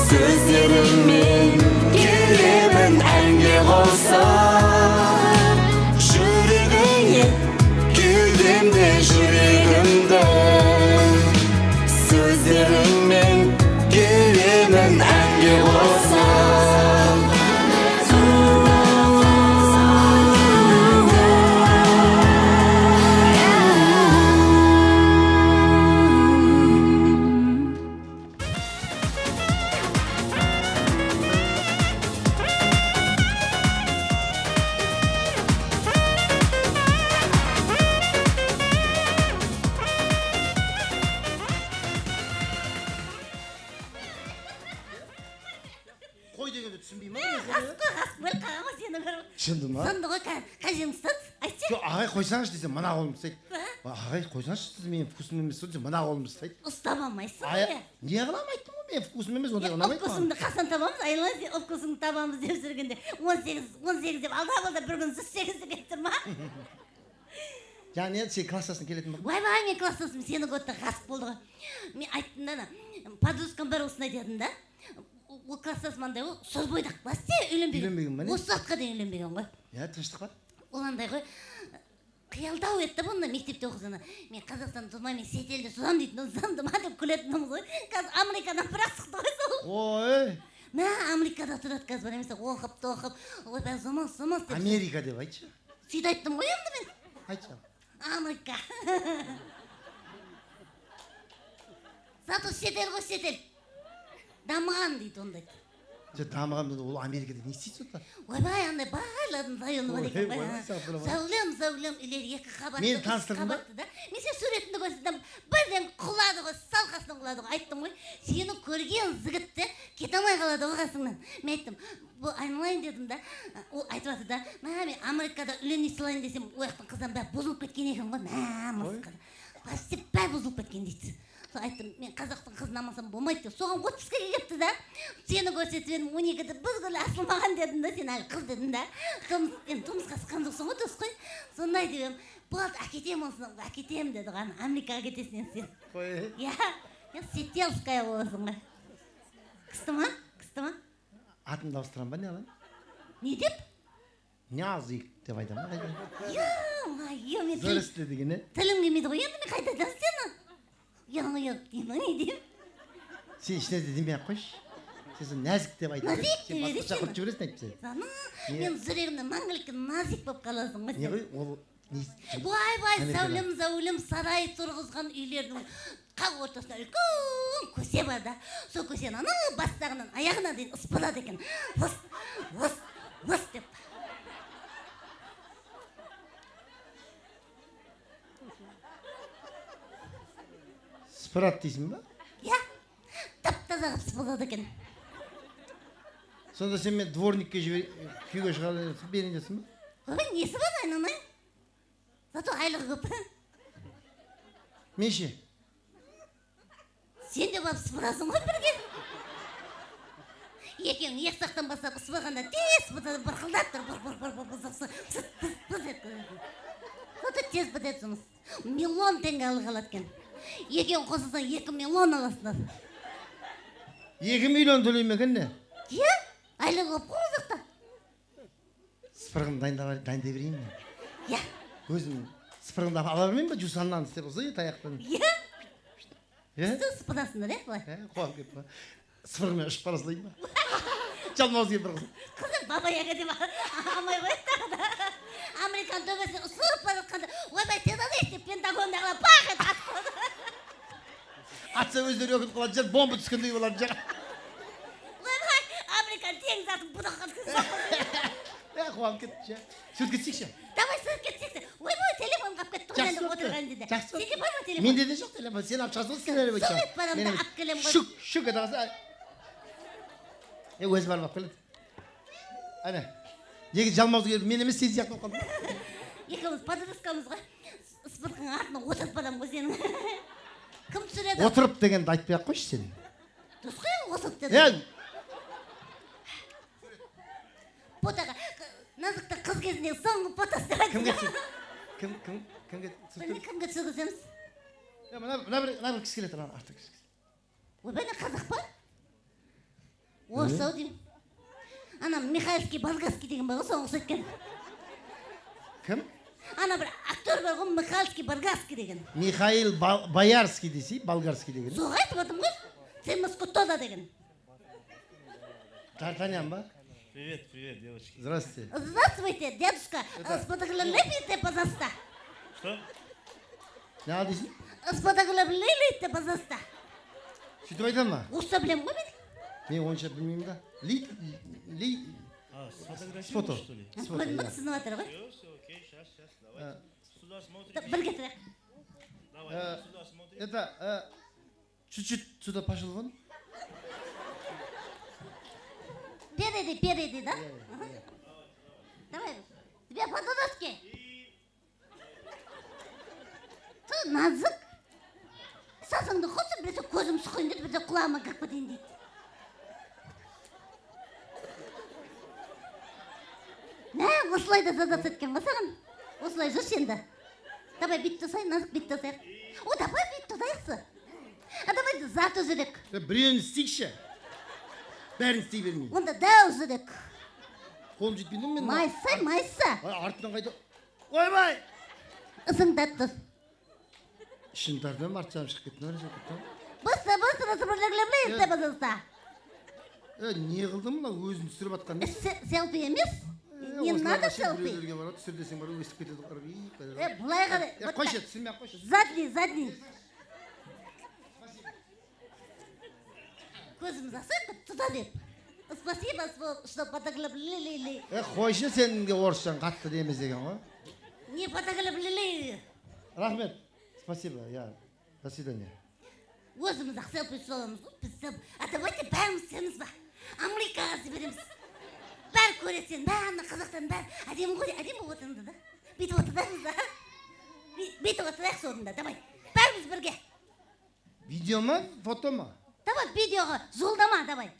Сөздеріммен келемін әнге қосып. Жүрегіңе кеудемде жүрегімді. Сөздеріңмен келемін Шынды ма? Сынды ғой, қажен ұстады. Айтшы. Ағай қойсаңшы десем, мына қолым ұстайды. Ағай қойсаңшы, сіз менің вкусым емес десе, мына қолым ұстайды. Ұстамамайсың ғой. Не қылам айттым ғой, мен вкусым емес, ондай ұнамайды маған. Вкусыңды қасан табамыз, айналайын сен вкусыңды табамыз деп жүргенде 18 деп алда бір күн 8 деп тұрма. Яғни сен классасын келетін ба? Вай, мен классасым, сені көтті ғасып болды ғой. Мен айттым да, подружкам бір осындай дедім да. Ол классас мандай ғой, сол бойдақ класс те үйленбеген. Осы сатқа дейін үйленбеген ғой. Тыныштық бар. Ол андай ғой, қиялдау етті бұнда мектепте оқысына. Мен Қазақстан тұрмай, мен шетелде тұрам дейтін, заңды ма деп күлетінім ғой. Қазір Америкадан бірақ шықты ғой сол. Ой. Мә, Америкада тұрады қазір бар емесе, оқып, ой, бәл зомас деп. Америка деп айтшы. Сөйт айттым ғой енді мен. Айтшы. Америка. Зато шетел ғой, шетел. Дамыған дейді ондай. Дамыған ол Америкада не істейді сонда? Ойбай, андай байладың районы бар екен. Зәулем, үйлер екі қабатты. Мен таныстырдым ба? Мен сен суретіңді көрсетім, бірден құлады ғой, салқасынан құлады ғой. Айттым ғой, сені көрген зігітті кете алмай қалады ғой қасыңнан. Мен айттым, бұл айналайын дедім да, ол айтып жатыр да, мен Америкада үйлен салайын десем, ояқтың қыздан бәрі бұзылып кеткен екен ғой, мысқада. Почти бәрі бұзылып кеткен дейді. Айттым, мен қазақтың қызын амасам болмайды деп, соған отпусқа келіпті да. Сені көрсетіп едім, 12-де бір күні асылмаған дедім да, сен әлі қыз дедім да. Тұрмысқа шыққан жоқсың ғой, дұрыс қой. Сондай деп, болады, әкетем осыны, әкетем деді ғана, Америкаға кетесің сен. Я, Сетелская боласың ғой. Қысты ма? Атымды ауыстырам ба, не алам? Не деп? Нязик деп айтам ба, қайда? Мен Зөрісті деген, тілім келмейді ғой, енді мен қайда айтам сені? Не дейм? Сен ішіне де демей-ақ қойшы. Сен нәзік деп айтам. Назик сен басқаша құрып жібересің айтып. Мен жүрегімде мәңгілікке назик болып қаласың ғой. Не ғой, ол... Бай, зәулем сарай тұрғызған үйлердің қақ ортасында үлкен көсе бар да. Сол көсені бастағынан аяғына дейін ұспылады екен. Выс деп. Спырат дейсің ба? Я, тап-таза қып спылады екен. Сонда сен мен дворникке күйге шығарып берейін десің ба? Ой, несі бар айнанай? Зато айлығы көп. Мен ше? Сен де барып спырасың ғой бірге. Екең ек сақтан бастап спырғанда тез бұрқылдап тұр. Зато тез бітетсіңіз. Миллион теңге алғы алады екен. Екең қосылсан 2 миллион аласыңдар. 2 миллион төлейм екен не? Е, айлығы көп қой жақта. Спырғымды дайындай берейін мен. Е. Өзім спырғымды ала бермейін ба? Жусаннан істеп olsa таяқтан. Е? Спырасыңдар, былай? Қуам кеп па. Спырғымен ұшып бара салайын ба? Жалмауыз кеп бір қызым. Қызым бабаяға деп алмай қойып тағы да. Американ төбесіне ұсырып бара жатқанда, ойбай тезада естеп Пентагондағылар пақ ет атқылады. Атса өздері өкініп қалады жер, бомба түскендей болады жер. Ойбай, Американ теңіз атын бұдаққа түкізіп. Қуам кетті жер. Сүрт кетсекші. Давай сүрт кетсексі. Ойбай, телефон қап кетті ғой енді отырған деді. Сенде бар ма телефон? Менде де жоқ телефон. Сен алып шығасың ғой, сен әлі сол ет барамды ап келем ғой. Шүк еді қалса. Өзі барып ап келеді. Әне. Егі жалмауыз келіп, мен емес сен сияқты болып қалды. Екеуміз подружкамыз ғой. Спыртқың артына отырып барам ғой сенің. Кім түсіреді? Отырып дегенді айтпай-ақ қойшы сен. Дұрыс қой, отырып деді. Фотоға, назықты қыз кезінде соңғы фотосы деп айтты. Кімге түсіргіземіз? Мына бір кісі келеді, артық кісі. Ойбай, қазақ па? Орысау деймін. Ана Михайловский Болгарский деген бар ғой, соны ұқсайды екен. Кім? Ана бір актер бар ғой, Михайловский Болгарский деген. Михаил Боярский десе, Болгарский деген. Соға айтып атым ғой, сен Москотода деген. Тартанян ба? Привет, девочки. Здравствуйте. Здравствуйте, дедушка. Сфотографируйте, пожалуйста. Что? Не ал дейсің? Сфотографируйте, пожалуйста. Сөйтіп айтам ба? Орысша білем ғой мен. Мен онша білмеймін да. Сфотографируй, что ли? Түсініп атыр ғой. Все, окей, сейчас, давай. Сюда смотрим. Бір кетірек. Давай, сюда смотрим. Это, чуть-чуть сюда пошел вон. Переди, да? Давай, тебе по-дудовски. Ты назық. Сасыңды қосып, біресе көзім сұқайын дейді, біресе құлағыма кіріп кетейін дейді. Нә, осылай да задас еткен ғой саған. Осылай жүрші енді. Давай бүйтті сай, назық бүйтті сай. О, давай бүйтті саяқсы. А давай зат өзірек. Біреуін істейікші. Бәрін істей бермейін. Онда дәу өзірек. Қолым жетпейді мен. Майса, майса. Артынан қайда. Ойбай! Ысыңдатты. Ішін тартым, артынан шығып кеттім. Бұста, бірлеглебле, есте бұзылса. Не қылдым мына өзін түсіріп атқан емес? Селфи емес? Не надо селфи? Біреулерге барады, түсір десең бар, өстіп кетеді. Бұлай қарай. Қойшы, түсірмей қойшы. Задний. Көзіміз асып, тұта деп. Спасибо, что подоглеблили. Қойшы, сеніңге орысшан қатты демес деген ғой. Не подоглеблили. Рахмет. Спасибо, до свидания. Өзіміз ақ селфи соламыз ғой, біз. А давайте бәріміз семіз ба? Америкаға жібереміз. Бәрі көресен, бәріні қазақтан бәрі. Әдемі ғой, әдемі болып отырыңды да. Бүйтіп отырдыңыз да. Бүйтіп отырайық соңында, давай. Бәріміз бірге. Видео ма, фото ма? Давай, видеоға, жолдама, давай.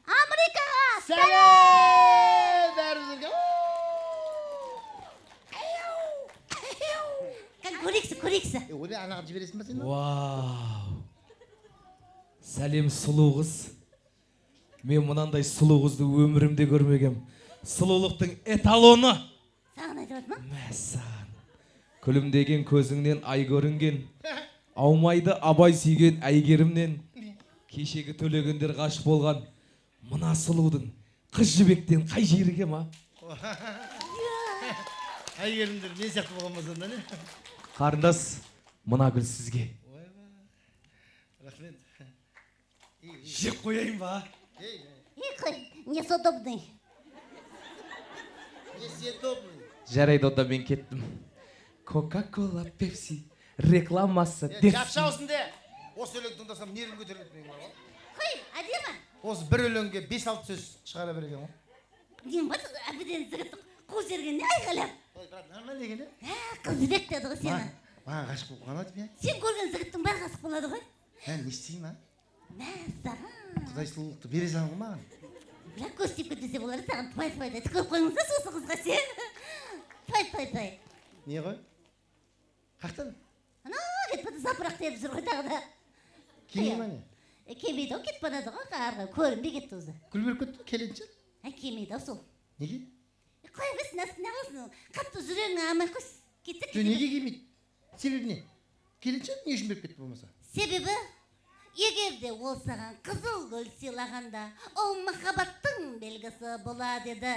Америкаға! Сәлем! Бәрімізге! Көрексі. Өлі анаға жібересің ба сен? Вау! Сәлем сұлу қыз. Мен мұнандай сұлу қызды өмірімде көрмегем. Сұлулықтың эталоны. Саған айтып атма? Мәссан. Күлімдеген көзіңнен ай көрінген. Аумайды абай сүйген әйгерімнен. Кешегі төлегендер ғашық болған. Мына сұлудың қыз жібектен қай жері кем, а? Әйгерімдер не сияқты болған болсанда не? Қарындас, мына гүл сізге. Рахмет. Жеп қояйын ба? Несудобный. Несудобный. Жарайды, онда мен кеттім. Кока-кола, пепси, рекламасы. Жапшаусын де. Осы өлең тыңдасам нервім көтеріледі менің бар ғой. Қой, әдемі. Осы бір өлеңге 5-6 сөз шығара берген ғой. Нем бар, әбеден зігітті қу жергенде айғалап. Нормально деген де? Қыз жібек деді ғой сені. Маған ғашық болып қалған ау деймін. Сен көрген жігіттің бәрі ғашық болады ғой. Не істеймін, а? Мәссаған. Құдай сұлулықты бере салың ғой маған. Бірақ көз тиіп кетсе болады, саған тпай-тпай дейді. Көріп қойыңызда сосы қызға сен. Тпай-тпай. Не ғой? Қақтан? Ана, кетпеді запырақ деп жүр ғой тағы да. Келмей ма не? Келмейді ғой, кетпеді ғой, қарға көрінбей кетті өзі. Күл беріп кетті, келінші? Келмейді сол. Неге? Қой біз не қылсын, қатты жүрегің амай қойс. Кетті. Неге келмейді? Себебі не? Келінші не үшін беріп кетті болмаса? Себебі, егерде ол саған қызыл гүл сыйлағанда, ол махаббаттың белгісі болады еді.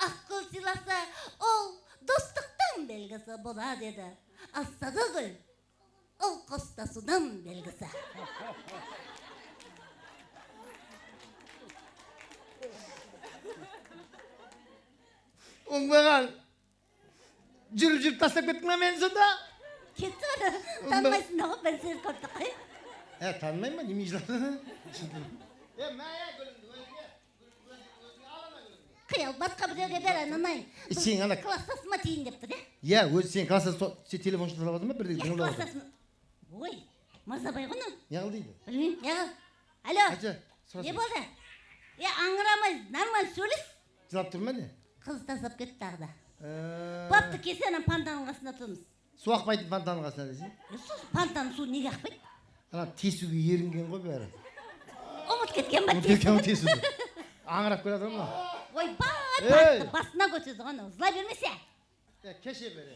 Ақ гүл сыйласа, ол достықтың белгісі болады еді. Ал сары гүл, ол қоштасудың белгісі. Оңбаған. Жүріп тастап кеттің ме мені сонда? Кетті ғана, танымайсың да ғой, бір сені көрдік қой. Танымайын ба, неме жылады? Қиял, басқа біреуге бер, ананайын. Сен ана... Кластасыма тейін депті, де? Сен кластасы телефон шытылап алдың ба? Кластасыма... Ой, Мырзабай ғыны? Не қыл дейді? Білмейм, не қыл? Алло, не болды? Аңырамай, нормаль сөйлес. Жылап тұр ма не? Қыз тасап кетті тағы да. Бапты кесе ана пантаның қасында тұрмыз. Су ақпайтын пантаның қасында десең? Пантаның су неге ақпайды? Ана тесуге ерінген ғой бәрі. Ұмыт кеткен ба тесуді? Аңырап келе жатыр ма? Ой, бай, басына көтеді ғана, зыла бермесе. Кеше бере.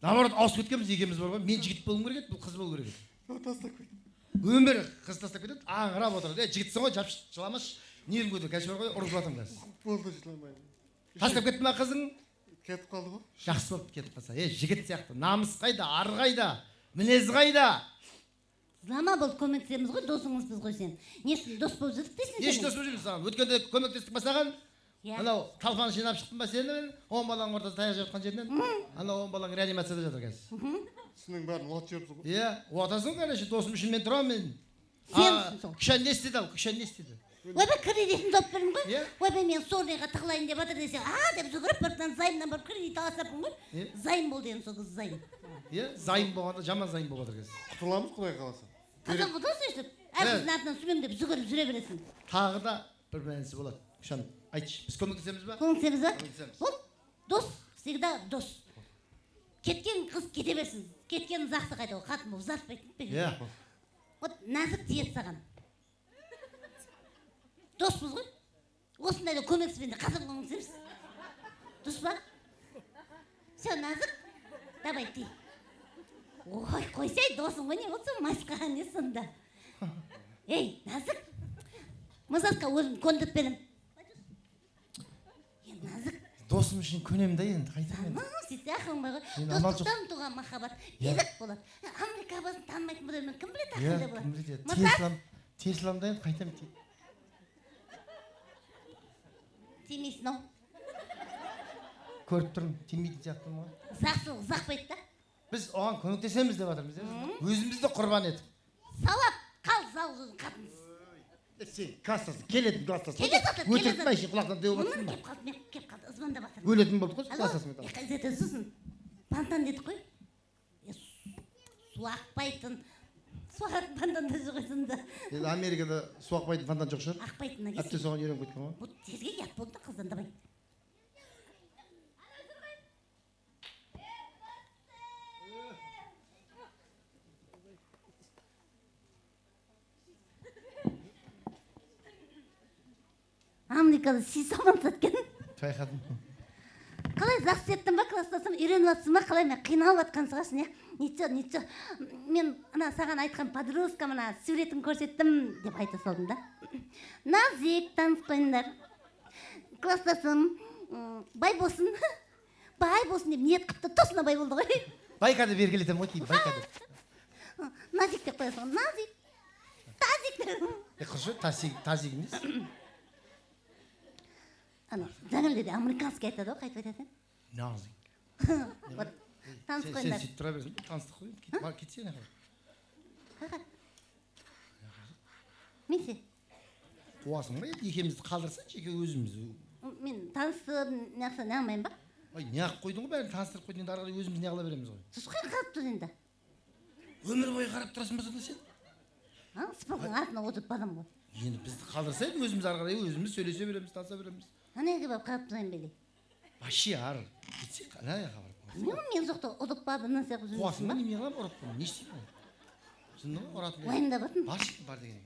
Наоборот, ауысып кеткенбіз, екеуміз бар ғой. Мен жігіт болуым керек еді, бұл қыз болу керек еді. Тастап кетті. Өмірі қыз тастап кетеді, аңырап отырады. Жігітсің ғой, жыламаш, нервің көтеріп, кәші бар ғой, ұрып жатырмын қазір. Болды, жыламаймын. Тастап кетті ма қызың? Кетіп қалды ғой. Жақсы болып кетіп қалса. Жігіт сияқты, намыс қайда, ар қайда, мінез қайда? Зама бұл көмектесеміз ғой, досыңызбыз ғой сен. Несін дос болып жүрдік дейсің? Нешін дос болып жүрміз саған? Өткенде көмектестік ба саған? Анау талфаны жинап шықтың ба сені? 10 баланың ортасында таяқ жатқан жерінен? Анау 10 балаң реанимацияда жатыр қазір. Сінің бәрін от жерді ғой. Иә, отасың ғой, досым үшін мен тұрамын мен. Сенсің сол. Күшән не істеді ал, күшән не істеді? ойбай кредитін тауып бердім ғой. Ойбай мен сорныйға тығылайын деп жатыр десе, деп жүгіріп бұртынан займнан барып кредит аласаппын ғой. Займ болды енді сол қыз займ. Займ болғанда жаман займ болып жатыр қазір. Құтыламыз Құдай қаласа. Қазан құтылсын өйстіп. Әркіздің артынан сүмеңдеп жүгіріп жүре бересің. Тағы да бір мәнісі болады. Күшан, айтшы, біз көмектесеміз ба? Көмектесеміз ба? Ол дос, всегда дос. Кеткен қыз кете берсін. Кеткен ұзақты қайда ол қатын бұл ұзартпайтын. Вот нәзік тиеді саған. Доспыз ғой. Осындайда көмексізбен де қазір көмектесеміз. Дос ба? Все, нәзік. Давай ти. Ой, қойсай, досың ғой не болсын, масқа не сонда. Ей, нәзік. Мұзатқа өзім көндіп берем. Нәзік. Досым үшін көнем да енді, қайтам енді. Сөйтсе ақылың бар ғой. Достықтан туған махаббат. Елік болады. Америка басын танымайтын бұдан мен кім біледі ақылда болады. Кім біледі. Терсіламда енді қайтам тей. Тимейсің ау. Көріп тұрмын, тимейтін сияқтымын ғой. Зақсылық зақпайды да. Біз оған көмектесеміз деп жатырмыз. Өзімізді құрбан етіп. Салап, қал зал өзің қатыныз. Сен кассасы, келетін кластасы. Келетін. Өтіріп мәйші құлақтан деу батсын ба? Кеп қалды, ұзбанда батыр. Өлетін болды қой, классасымен. Қайзеті үзісін. Пантан дедік қой. Су ақпайтын. Су ақпайтын пантан да жоғайсын да. Енді Америкада су ақпайтын пантан жоқ шығар? Ақпайтынна кесін. Әпте соған үйреніп кеткен ғой. Бұл жерге ят болды да қыздан давай. Америкада сисаман саткен. Байқадым. Қалай жақсы еттің ба, кластасым, үйреніп жатсың ба, қалай мен қиналып жатқан шығарсың, ничего. Мен саған айтқан подружка мына суретін көрсеттім деп айта салдым да. Назик, таныс қойыңдар. Кластасым, бай болсын. Бай болсын деп ниет қыпты, тосына бай болды ғой. Байқады бергелетем ғой кейін, байқады. Назик деп қоясың, Назик. Тазик деп. Құршы, тазик емес. Жаңыл деді, американский айтады ғой, қайтып айтатын? Назик. Таныс қойыңдар. Сен сөйтіп тұра берсің, таныстық қой, кетсен ағай. Қаға? Мен се? Қуасың ба, екемізді қалдырсаншы, еке өзіміз. Мен танысып, неақса не алмайын ба? Неақ қойдың ғой, бәрін таныстырып қойдың, енді арқылы өзіміз неғыла береміз ғой. Сұсқай қарап тұр енді. Өмір бойы қарап тұрасың ба сонда сен? Спорттың артына отырып бадым ғой. Енді бізді қалдырсайын, өзіміз арқылы өзіміз сөйлесе береміз, танса береміз. Анеге барып қарап тұрайын бәле. Вообще ар, кетсек, анаяға барып. Мен жоқты ұдып бады, мына сияқты жүрмесің ба? Қуасың ба, неме қылам, ұрып қылам, не істеймін? Шынды ғой, ұратын. Уайымда батын? Бар деген.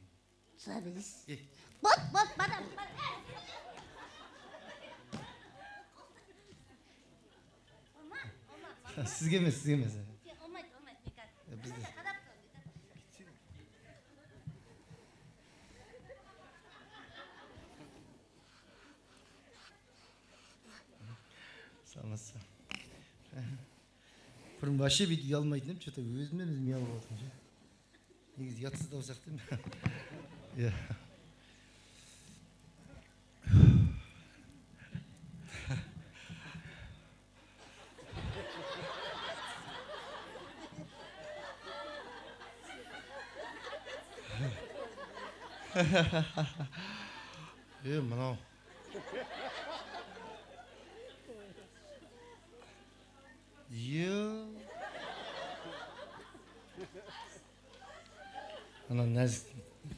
Тұра бересіз. Бот, бадам. Сізге емес. Олмайды, Бізде. Салмаса. Бұрын вообще бүйтіп ұялмайтын едім, что-то өзімнен өзім ұялып отырмын ше. Негізі ұятсыз да болсақ деймін. Мынау. Ана нәзік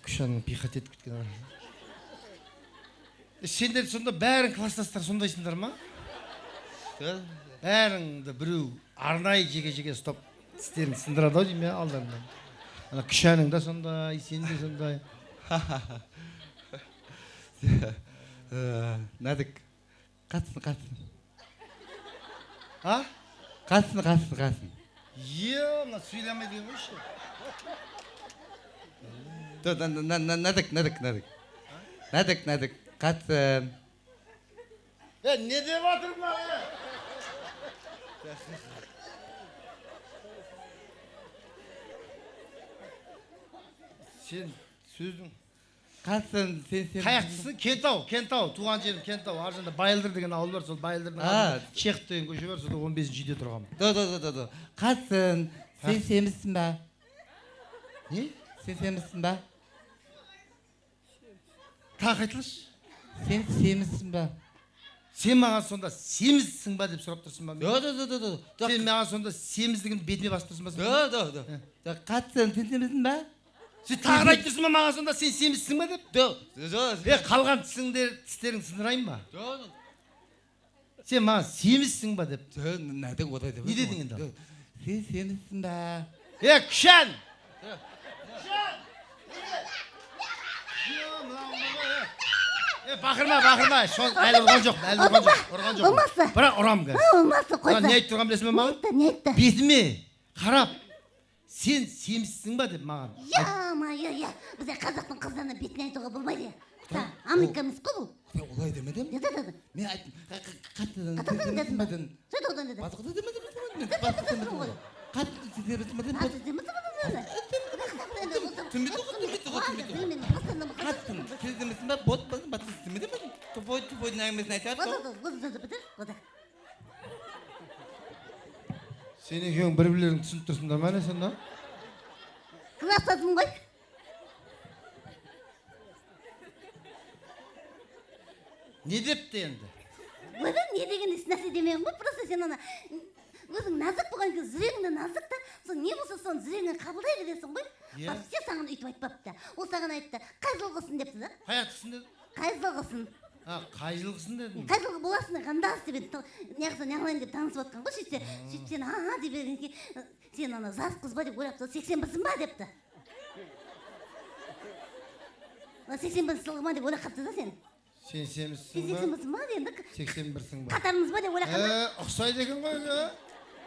күшанның пихат етіп кеткен ағар. Сендер сонда бәрің класстастар сондайсыңдар ма? Бәріңді біреу арнайы жеке ұстап істерін сындырады ау деймін алдарынан. Ана күшаның да сондай, сен де сондай. Нәдік, қатсын. А? Қатсын. Мына сөйлемей деген ғой ше. Нәдік, қатсын. Не деп атырмын ма? Сен сөздің қатсын, сен. Қаяқтысың? Кентау, туған жерім Кентау. Аржында Байылдыр деген ауыл бар, сол Байылдырдың Чех деген көше бар, сонда 15-ші үйде тұрғанмын. Қатсын, сен семізсің ба? Не? Сен семізсің ба? тағы айтылшы. Сен семізсің ба? Сен маған сонда семізсің ба деп сұрап тұрсың ба? Да. Сен маған сонда семіздігін бетіне басып тұрсың ба? Да. Қатсың, сен семізсің ба? Сен тағы айтып тұрсың ба маған сонда сен семізсің ба деп? Қалған тістерің сындырайын ба? Сен маған семізсің ба деп? Не дедің енді? Сен семізсің ба? Күшән! Бақырма, әлі ұрған жоқ, Болмаса. Бірақ ұрам қазір. Болмаса, қойса. Не айтып тұрған білесің бе маған? Не айтты? Бетіме қарап, сен семізсің ба деп маған. Я. Бізде қазақтың қыздарына бетіне айтуға болмайды. Америка емес қой бұл. Олай демедім? Да. Мен айттым, қаттыдан Қаттыдан дедім ба? дедің. Сөйт одан деді. Батықты демедім. Қатты демедім ба? Қатты демедім ба? Қаттың, сен демесің ба? Бот басын батыс демедім ба? Тупойдың әңгімесін айтар. Сен екеуің бір-бірлерің түсініп тұрсыңдар ма не сонда? Кластасың ғой. Не депті енді? Ойбай, не деген ешнәрсе демеймін ғой, просто сен ана өзің назық болған кезде жүрегіңді назық та, сол не болса соны жүрегіңе қабылдай бересің ғой. Вообще саған өйтіп айтпапты. Ол саған айтты, қай жылғысың депті да. Қай атысың деді? Қай жылғысың. Қай жылғысың дедім. Қай жылғы боласың қандас деп еді. Неғылса неғылайын деп танысып отқан ғой, сөйтсе сен деп бергенде сен ана жас қыз ба деп ойлап 81-сің ба депті. 81 жылғы ма деп ойлап қапты да сен. Сен семізсің ба? 80-сің ба енді? 81-сің ба? Қатарымыз ба деп ойлап қапты. Ұқсайды екен ғой.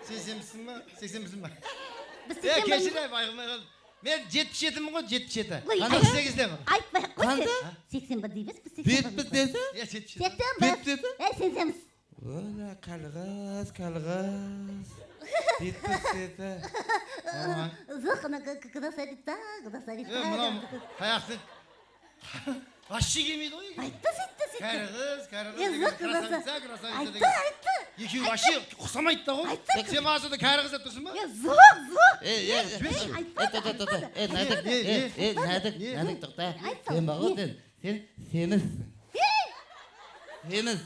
Сен семізсің ба? 81-сің ба? Біз 81-міз. Кешіріп, айғылмай қалдым. Мен 77-мін ғой, 77. Қандай 8-ден ба? Айтпай-ақ қойшы. 81 дейміз, біз 81. Бет деді? 77. Сен семіз. Ола, қалғыз. Бет деді. Зықына кыдаса дейді. Мынау қаяқтың Вообще келмейді ғой. Айтты сөйтті. Красавица деген. Айтты. Екеуі вообще ұқсамайды да ғой. Сен маған сонда кәрі қыз деп тұрсың ба? Нәдік тоқта. Сен бағыл сен семізсің. Семіз.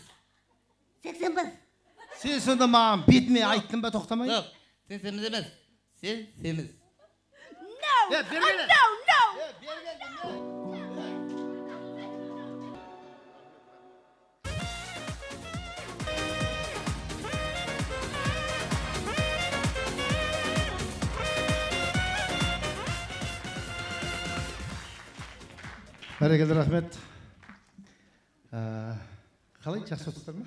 81. Сен сонда маған бетіме айттың ба тоқтамай? Жоқ, сен семіз емес. Сен семіз. No. Бәрекелді, рахмет. Қалай, жақсы отырсыздар ма?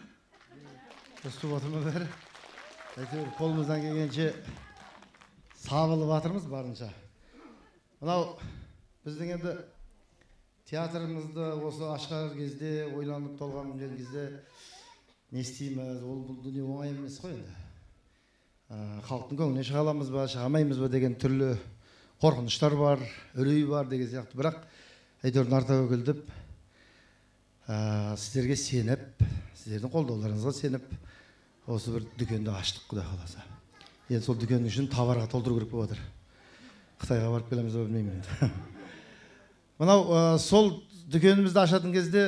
Өстіп отыр ма бәрі? Әйтеуір қолымыздан келгенше сабылып жатырмыз барынша. Мынау біздің енді театрымызды осы ашқан кезде, ойланып толғанып жүрген кезде не істейміз, ол бұл дүние оңай емес қой енді. Халықтың көңілінен шыға аламыз ба, шыға алмаймыз ба деген түрлі қорқыныштар бар, үрей бар деген сияқты. Бірақ әйтеуір нарта өкілдіп, сіздерге сеніп, сіздердің қолдауларыңызға сеніп, осы бір дүкенді аштық, Құдай қаласа. Енді сол дүкеннің үшін товарға толтыру керек болып жатыр. Қытайға барып келеміз ба білмеймін енді. Мынау сол дүкенімізді ашатын кезде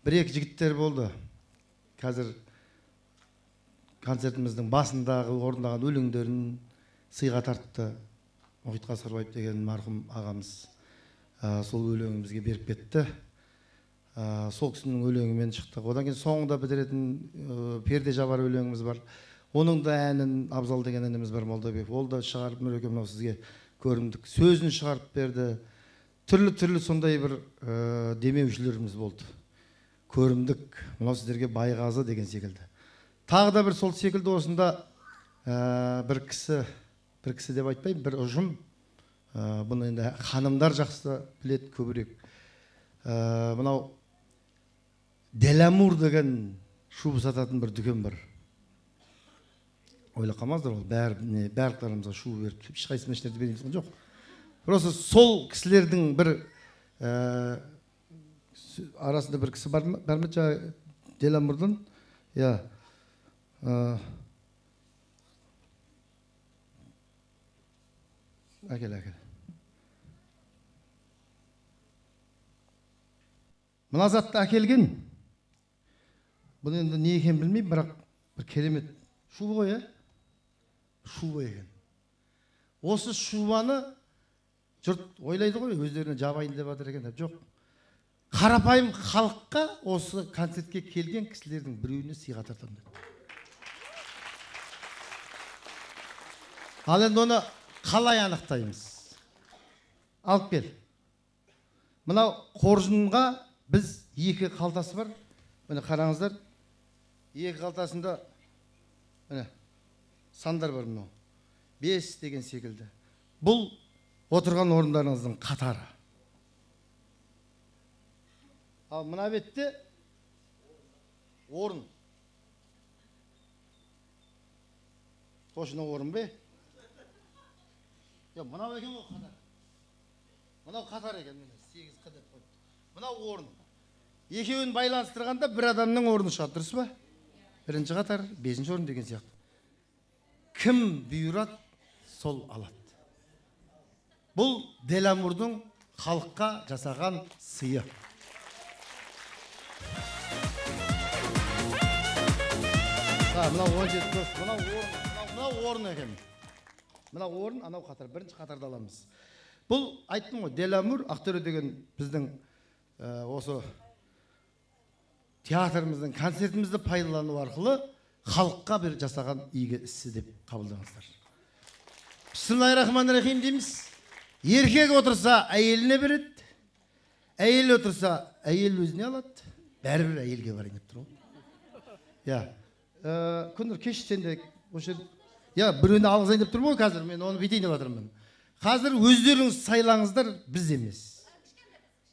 бір-екі жігіттер болды. Қазір концертіміздің басындағы орындаған өлеңдерін сыйға тартты. Мұхит Қасқарбаев деген марқұм ағамыз сол өлеңімізге беріп кетті. Сол кісінің өлеңімен шықтық. Одан кейін соңында бітіретін перде жабар өлеңіміз бар. Оның да әнін Абзал деген ініміз бар, Молдабеков. Ол да шығарып, Нұреке, мынау сізге көрімдік. Сөзін шығарып берді. Түрлі сондай бір демеушілеріміз болды. Көрімдік, мынау сіздерге Байғазы деген секілді. Тағы да бір сол секілді осында бір кісі деп айтпаймын, бір ұжым. Бұны енді ханымдар жақсы біледі көбірек. Мынау Деламур деген шубы сататын бір дүкен бар. Ойлап қалмаңыздар, ол барлықтарымызға шубы беріп, ешқайсысына ешнәрсе берген жоқ. Просто сол кісілердің бір арасында бір кісі бар ма жаңа Деламурдан? Иә. Әкел. Мына затты әкелген. Бұл енді не екен білмеймін, бірақ бір керемет шуба ғой, шуба екен. Осы шубаны жұрт ойлайды ғой, өздеріне жабайын деп жатыр екен. Жоқ. Қарапайым халыққа осы концертке келген кісілердің біреуіне сыйға тартамын деді. Ал енді оны қалай анықтаймыз? Алып кел. Мынау қоржынға біз екі қалтасы бар. Міне қараңыздар. Екі қалтасында міне сандар бар мынау. 5 деген секілді. Бұл отырған орындарыңыздың қатары. Ал мына бетте орын. Точно орын бе? Мынау екен ғой қатар. Мынау қатар екен, 8 қадап қойды. Мынау орын. Екеуін байланыстырғанда бір адамның орны шығады, дұрыс па? Бірінші қатар, 5-ші орын деген сияқты. Кім бұйырады, сол алады. Бұл Деламурдың халыққа жасаған сыйы. Мынау 17 көз, мынау орын екен. Мынау орын, анау қатар, бірінші қатарды аламыз. Бұл, айттым ғой, Деламур, Ақтөре деген біздің осы театрымыздың, концертімізді пайдалану арқылы халыққа бір жасаған игі ісі деп қабылдаңыздар. Бисмиллахир-рахманир-рахим дейміз. Еркек отырса, әйеліне береді. Әйел отырса, әйел өзіне алады. Бәрібір әйелге барайын деп тұр ғой. Күндір кеш сенде біреуіне алғызайын деп тұрмын ғой қазір, мен оны бетейін деп жатырмын. Қазір өздеріңіз сайлаңыздар, біз емес.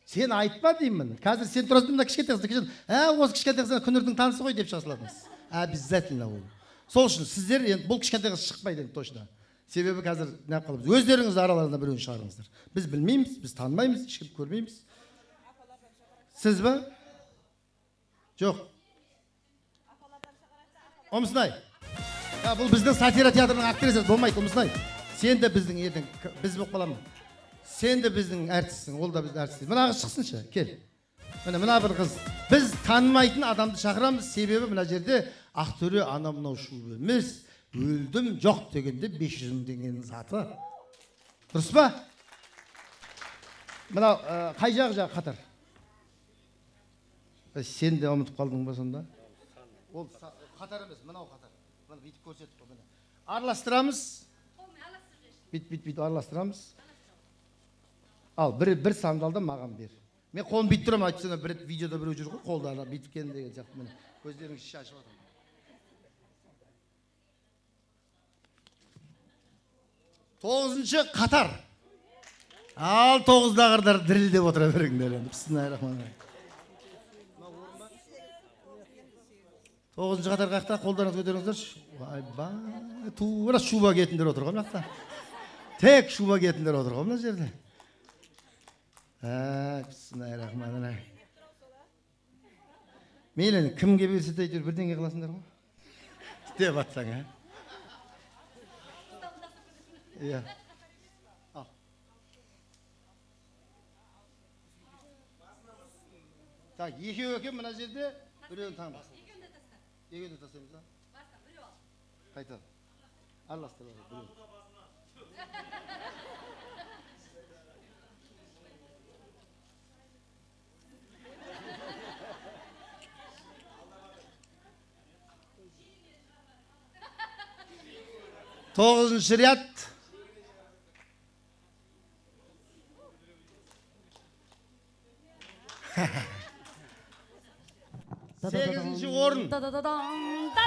Сен айтпа деймін. Қазір сен тұрасың, мына кішкентайсың. Осы кішкентайсың күндірдің танысы ғой деп шашыладыңыз. Обязательно ол. Сол үшін сіздер бұл кішкентайға шықпайды точно. Себебі қазір не қаламыз? Өздеріңіз араларында біреуін шығарыңыздар. Біз білмейміз, біз танымаймыз, ешкім көрмейміз. Сіз ба? Жоқ. Омсынай. Бұл біздің сатира театрының актрисасы болмайды, Омсынай. Сен де біздің ертең, біз болып қаламын. Сен де біздің әртіссің, ол да біздің әртіссің. Мына қыз шықсыншы, кел. Мына бір қыз. Біз танымайтын адамды шақырамыз, себебі мына жерде Ақтөре анау шу емес, өлдім жоқ дегенде 500 деген заты. Дұрыс па? Мына қай жағы қатар? Сен де ұмытып қалдың ба сонда? Ол қатар емес, мынау қатар. Мына бүйтіп көрсетіп қой. Араластырамыз. Бүйтіп араластырамыз. Ал бір сандалды маған бер. Мен қолым бүйтіп тұрам, айтсана бір видеода біреу жүр ғой, қолдары бүйтіп келін деген сияқты. Міне көздерің шашып жатыр. Тоғызыншы қатар. Ал 9-дағырдар дірілдеп отыра беріңдер. Бисмиллахир-рахманир-рахим. 9-шы қатар қақта, қолдарыңыз көтеріңіздерші. Тура шуба кетіндер отыр ғой мына. Тек шуба кетіндер отыр ғой мына жерде. Бисмиллахир-рахманир-рахим. Мейлі, кімге берсе де әйтеуір бірдеңе қыласыңдар ғой. Істеп атсаң, Иә. Так, екеу екен мына жерде, біреуін таңба. Екеуді тастаймыз, қайта. Араластыр, біреу. Тоғызыншы ряд. Сегізінші орын.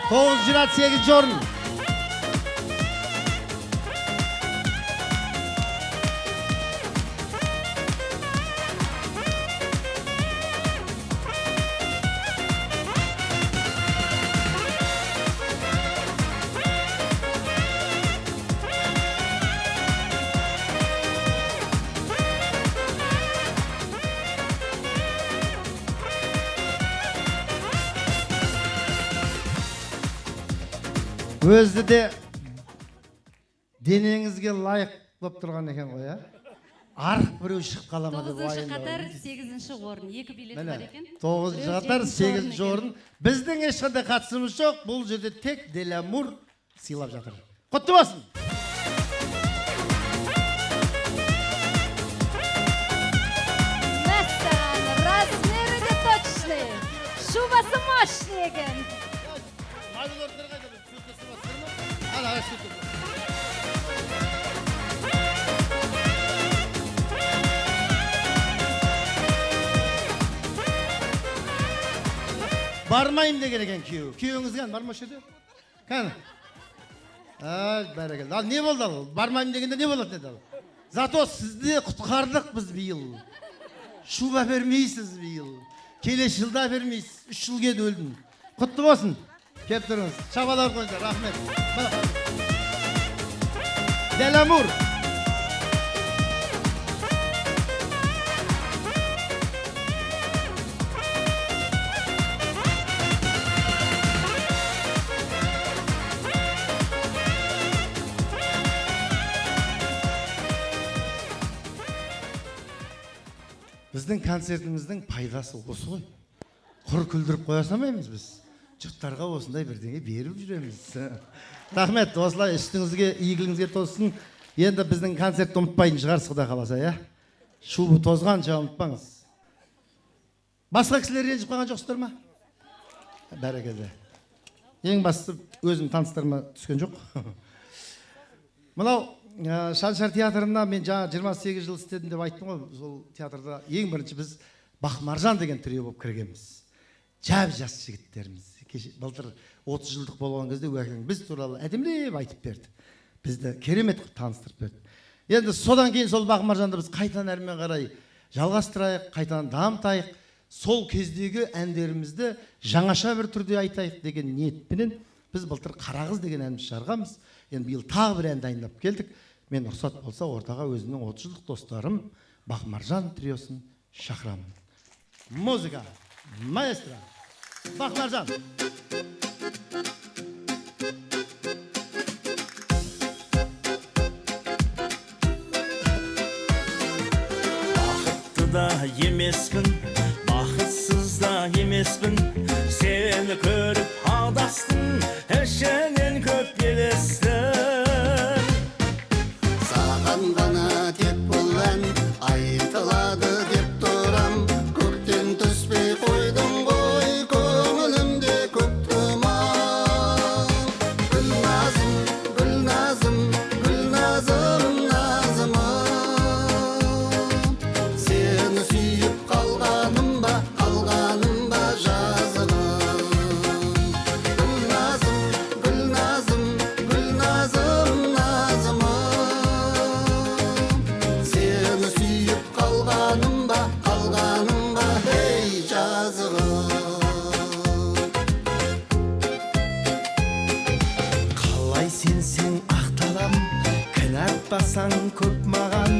Тоғызыншы ряд, 8-ші орын. Өзі де денеңізге лайық болып тұрған екен ғой, арық біреу шығып қала ма деп 9-шы қатар 8-ші орын. 2 билеті бар екен. 9-шы қатар 8-ші орын. Біздің ешқандай қатысымыз жоқ. Бұл жерде тек Деламур сыйлап жатыр. Құтты болсын. Мәссаған, размері де точный. Шубасы мощный екен. Бармайым деген екен күйеу. Күйеуіңіз қан, бар ма жерде? Қан? Бәрекелді. Ал не болды ал? Бармайым дегенде не болады деді ал? Зато сізді құтқардық біз биыл. Шуба бермейсіз биыл. Келесі жылда бермейсіз. 3 жыл кеді өлдің. Құтты болсын. Кеп тұрыңыз. Шабалар қойыңыздар. Рахмет. Деламур. Біздің концертіміздің пайдасы осы ғой. Құр күлдіріп қоя салмаймыз біз. Жұрттарға осындай бірдеңе беріп жүреміз. Рахмет, осылай үстіңізге, игілігіңізге тосын. Енді біздің концертті ұмытпайтын шығарсыз, Құда қаласа, иә? Шубы тозғанша ұмытпаңыз. Басқа кісілер ренжіп қалған жоқсыздар ма? Бәрекелді. Ең бастысы өзім таныстарыма түскен жоқ. Мынау Шаншар театрында мен жаңа 28 жыл істедім деп айттым ғой. Сол театрда ең бірінші біз Бақмаржан деген трио болып кіргенбіз. Жап жас жігіттеріміз. Былтыр 30 жылдық болған кезде уәкілің біз туралы әдемілеп айтып берді. Бізді керемет қылып таныстырып берді. Енді содан кейін сол Бақмаржанды біз қайтадан әрмен қарай жалғастырайық, қайтадан дамытайық. Сол кездегі әндерімізді жаңаша бір түрде айтайық деген ниетпенен біз былтыр Қарағыз деген әнді шығарғанбыз. Енді биыл тағы бір ән дайындап келдік. Мен рұқсат болса ортаға өзімнің 30 жылдық достарым Бақмаржан триосын шақырамын. Музыка, маэстро, Бақмаржан. Бақытты да емеспін, бақытсыз да емеспін. Сені көріп адастым, ішінен көп елестім. Саған ғана тек бұл ән айтылады деп тұрам. Көктен түспей қойдың ғой, көңілімде көк тұман. Гүлназым, Гүлназым, Гүлназым, назымым. Сені сүйіп қалғаным ба жазығым. Гүлназым, Гүлназым, Гүлназым, назымым. Сені сүйіп қалғаным ба ей жазығым. Қалай сенсең ақталам, кінәтпасаң көп маған.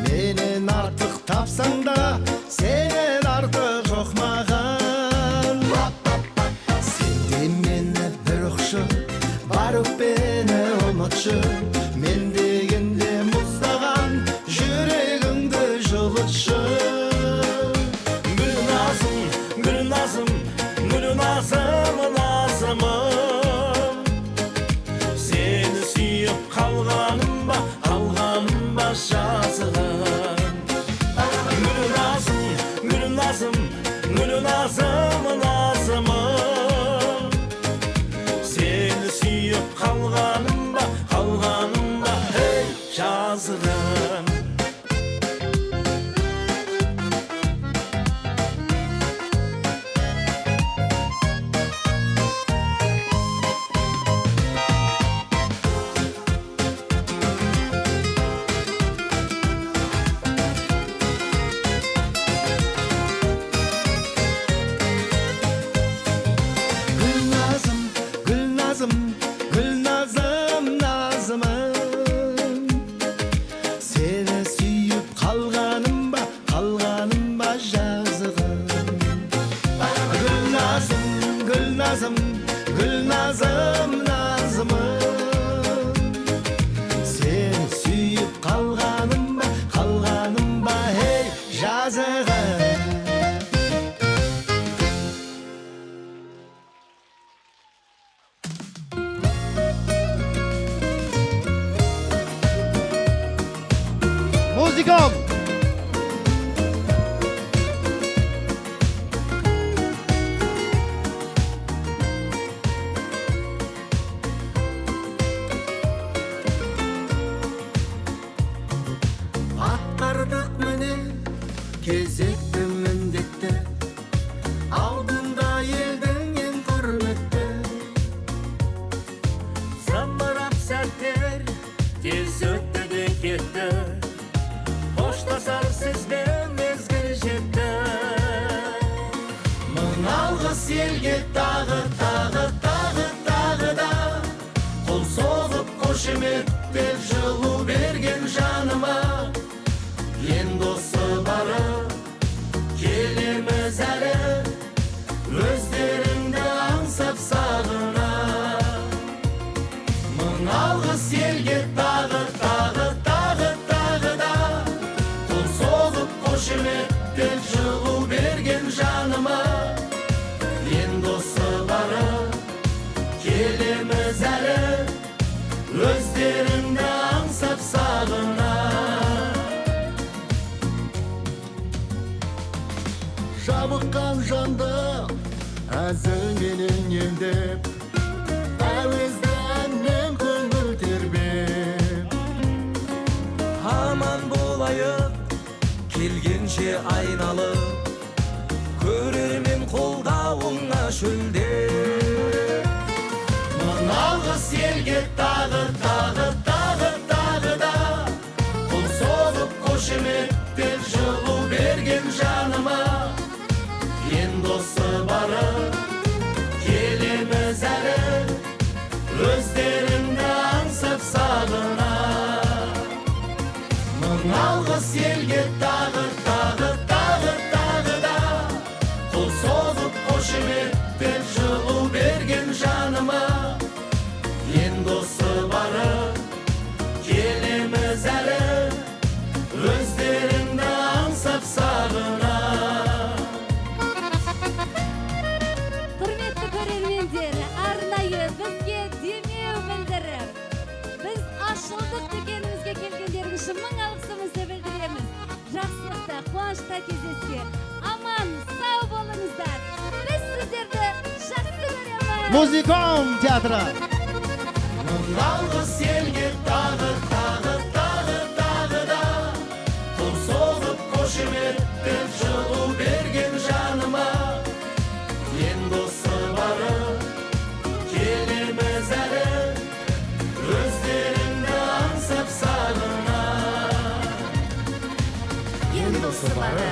Менен артық тапсаң да, сенен артық жоқ маған. Сенде мені бір ұқшы, бар өкпені ұмытшы. Мен дегенде мұздаған жүрегіңді жылытшы. Gülnazım, Gülnazım, Gülnazım, nazımım. Seni suyup kalganım ba yazığım. Gülnazım, Gülnazım, Gülnazım, nazımım. Seni suyup kalganım ba hey yazığım. Gülnazım, Gülnazım, Gülnazım, nazımım. Seni Muzikam. Atkardık mene Kezekti mendekte Aldında elden en hürmette Sambarap sertler Tez öttü de ketti Hoşlasar sizden mezgil jetti Mınalgıs elge tağı da Kol soğup koşemet der жылу берген жаныма En doсы бары келеміз әлі Өздеріңді аңсап сағына Мың алғыс елге тағы да Қол соғып қошеметтеп жылу берген жаныма En досы бары келеміз әлі Өздеріңді аңсап сағына Жабыққан жанды әзілменен емдеп Әуезді әнмен көңіл тербеп Аман болайық келгенше айналып Көрермен қолдауыңа шөлдеп Мың алғыс елге тағы да Қол соғып қошеметтеп жылу берген жаныма En doсы бары келеміз әлі Өздеріңді аңсап сағына Мың алғыс елге тағы да Қол соғып қошеметтеп жылу берген жаныма En досы бары келеміз әлі Өздеріңді аңсап сағына Құрметті көрермендер, арнайы бізге демеу білдіріп, біз ашылдық дегенімізге келгендерің үшін мың алғысымызды білдіреміз. Жақсылықта, қуанышта кездеске. Аман, сау болыңыздар. Біз сіздерді жақсы көреміз. Muzikam teatrı. Мың алғыс елге тағы да Қол соғып қошеметтеп жылу берген жаныма En досы бары келеміз әлі Өздеріңді аңсап сағына En досы бары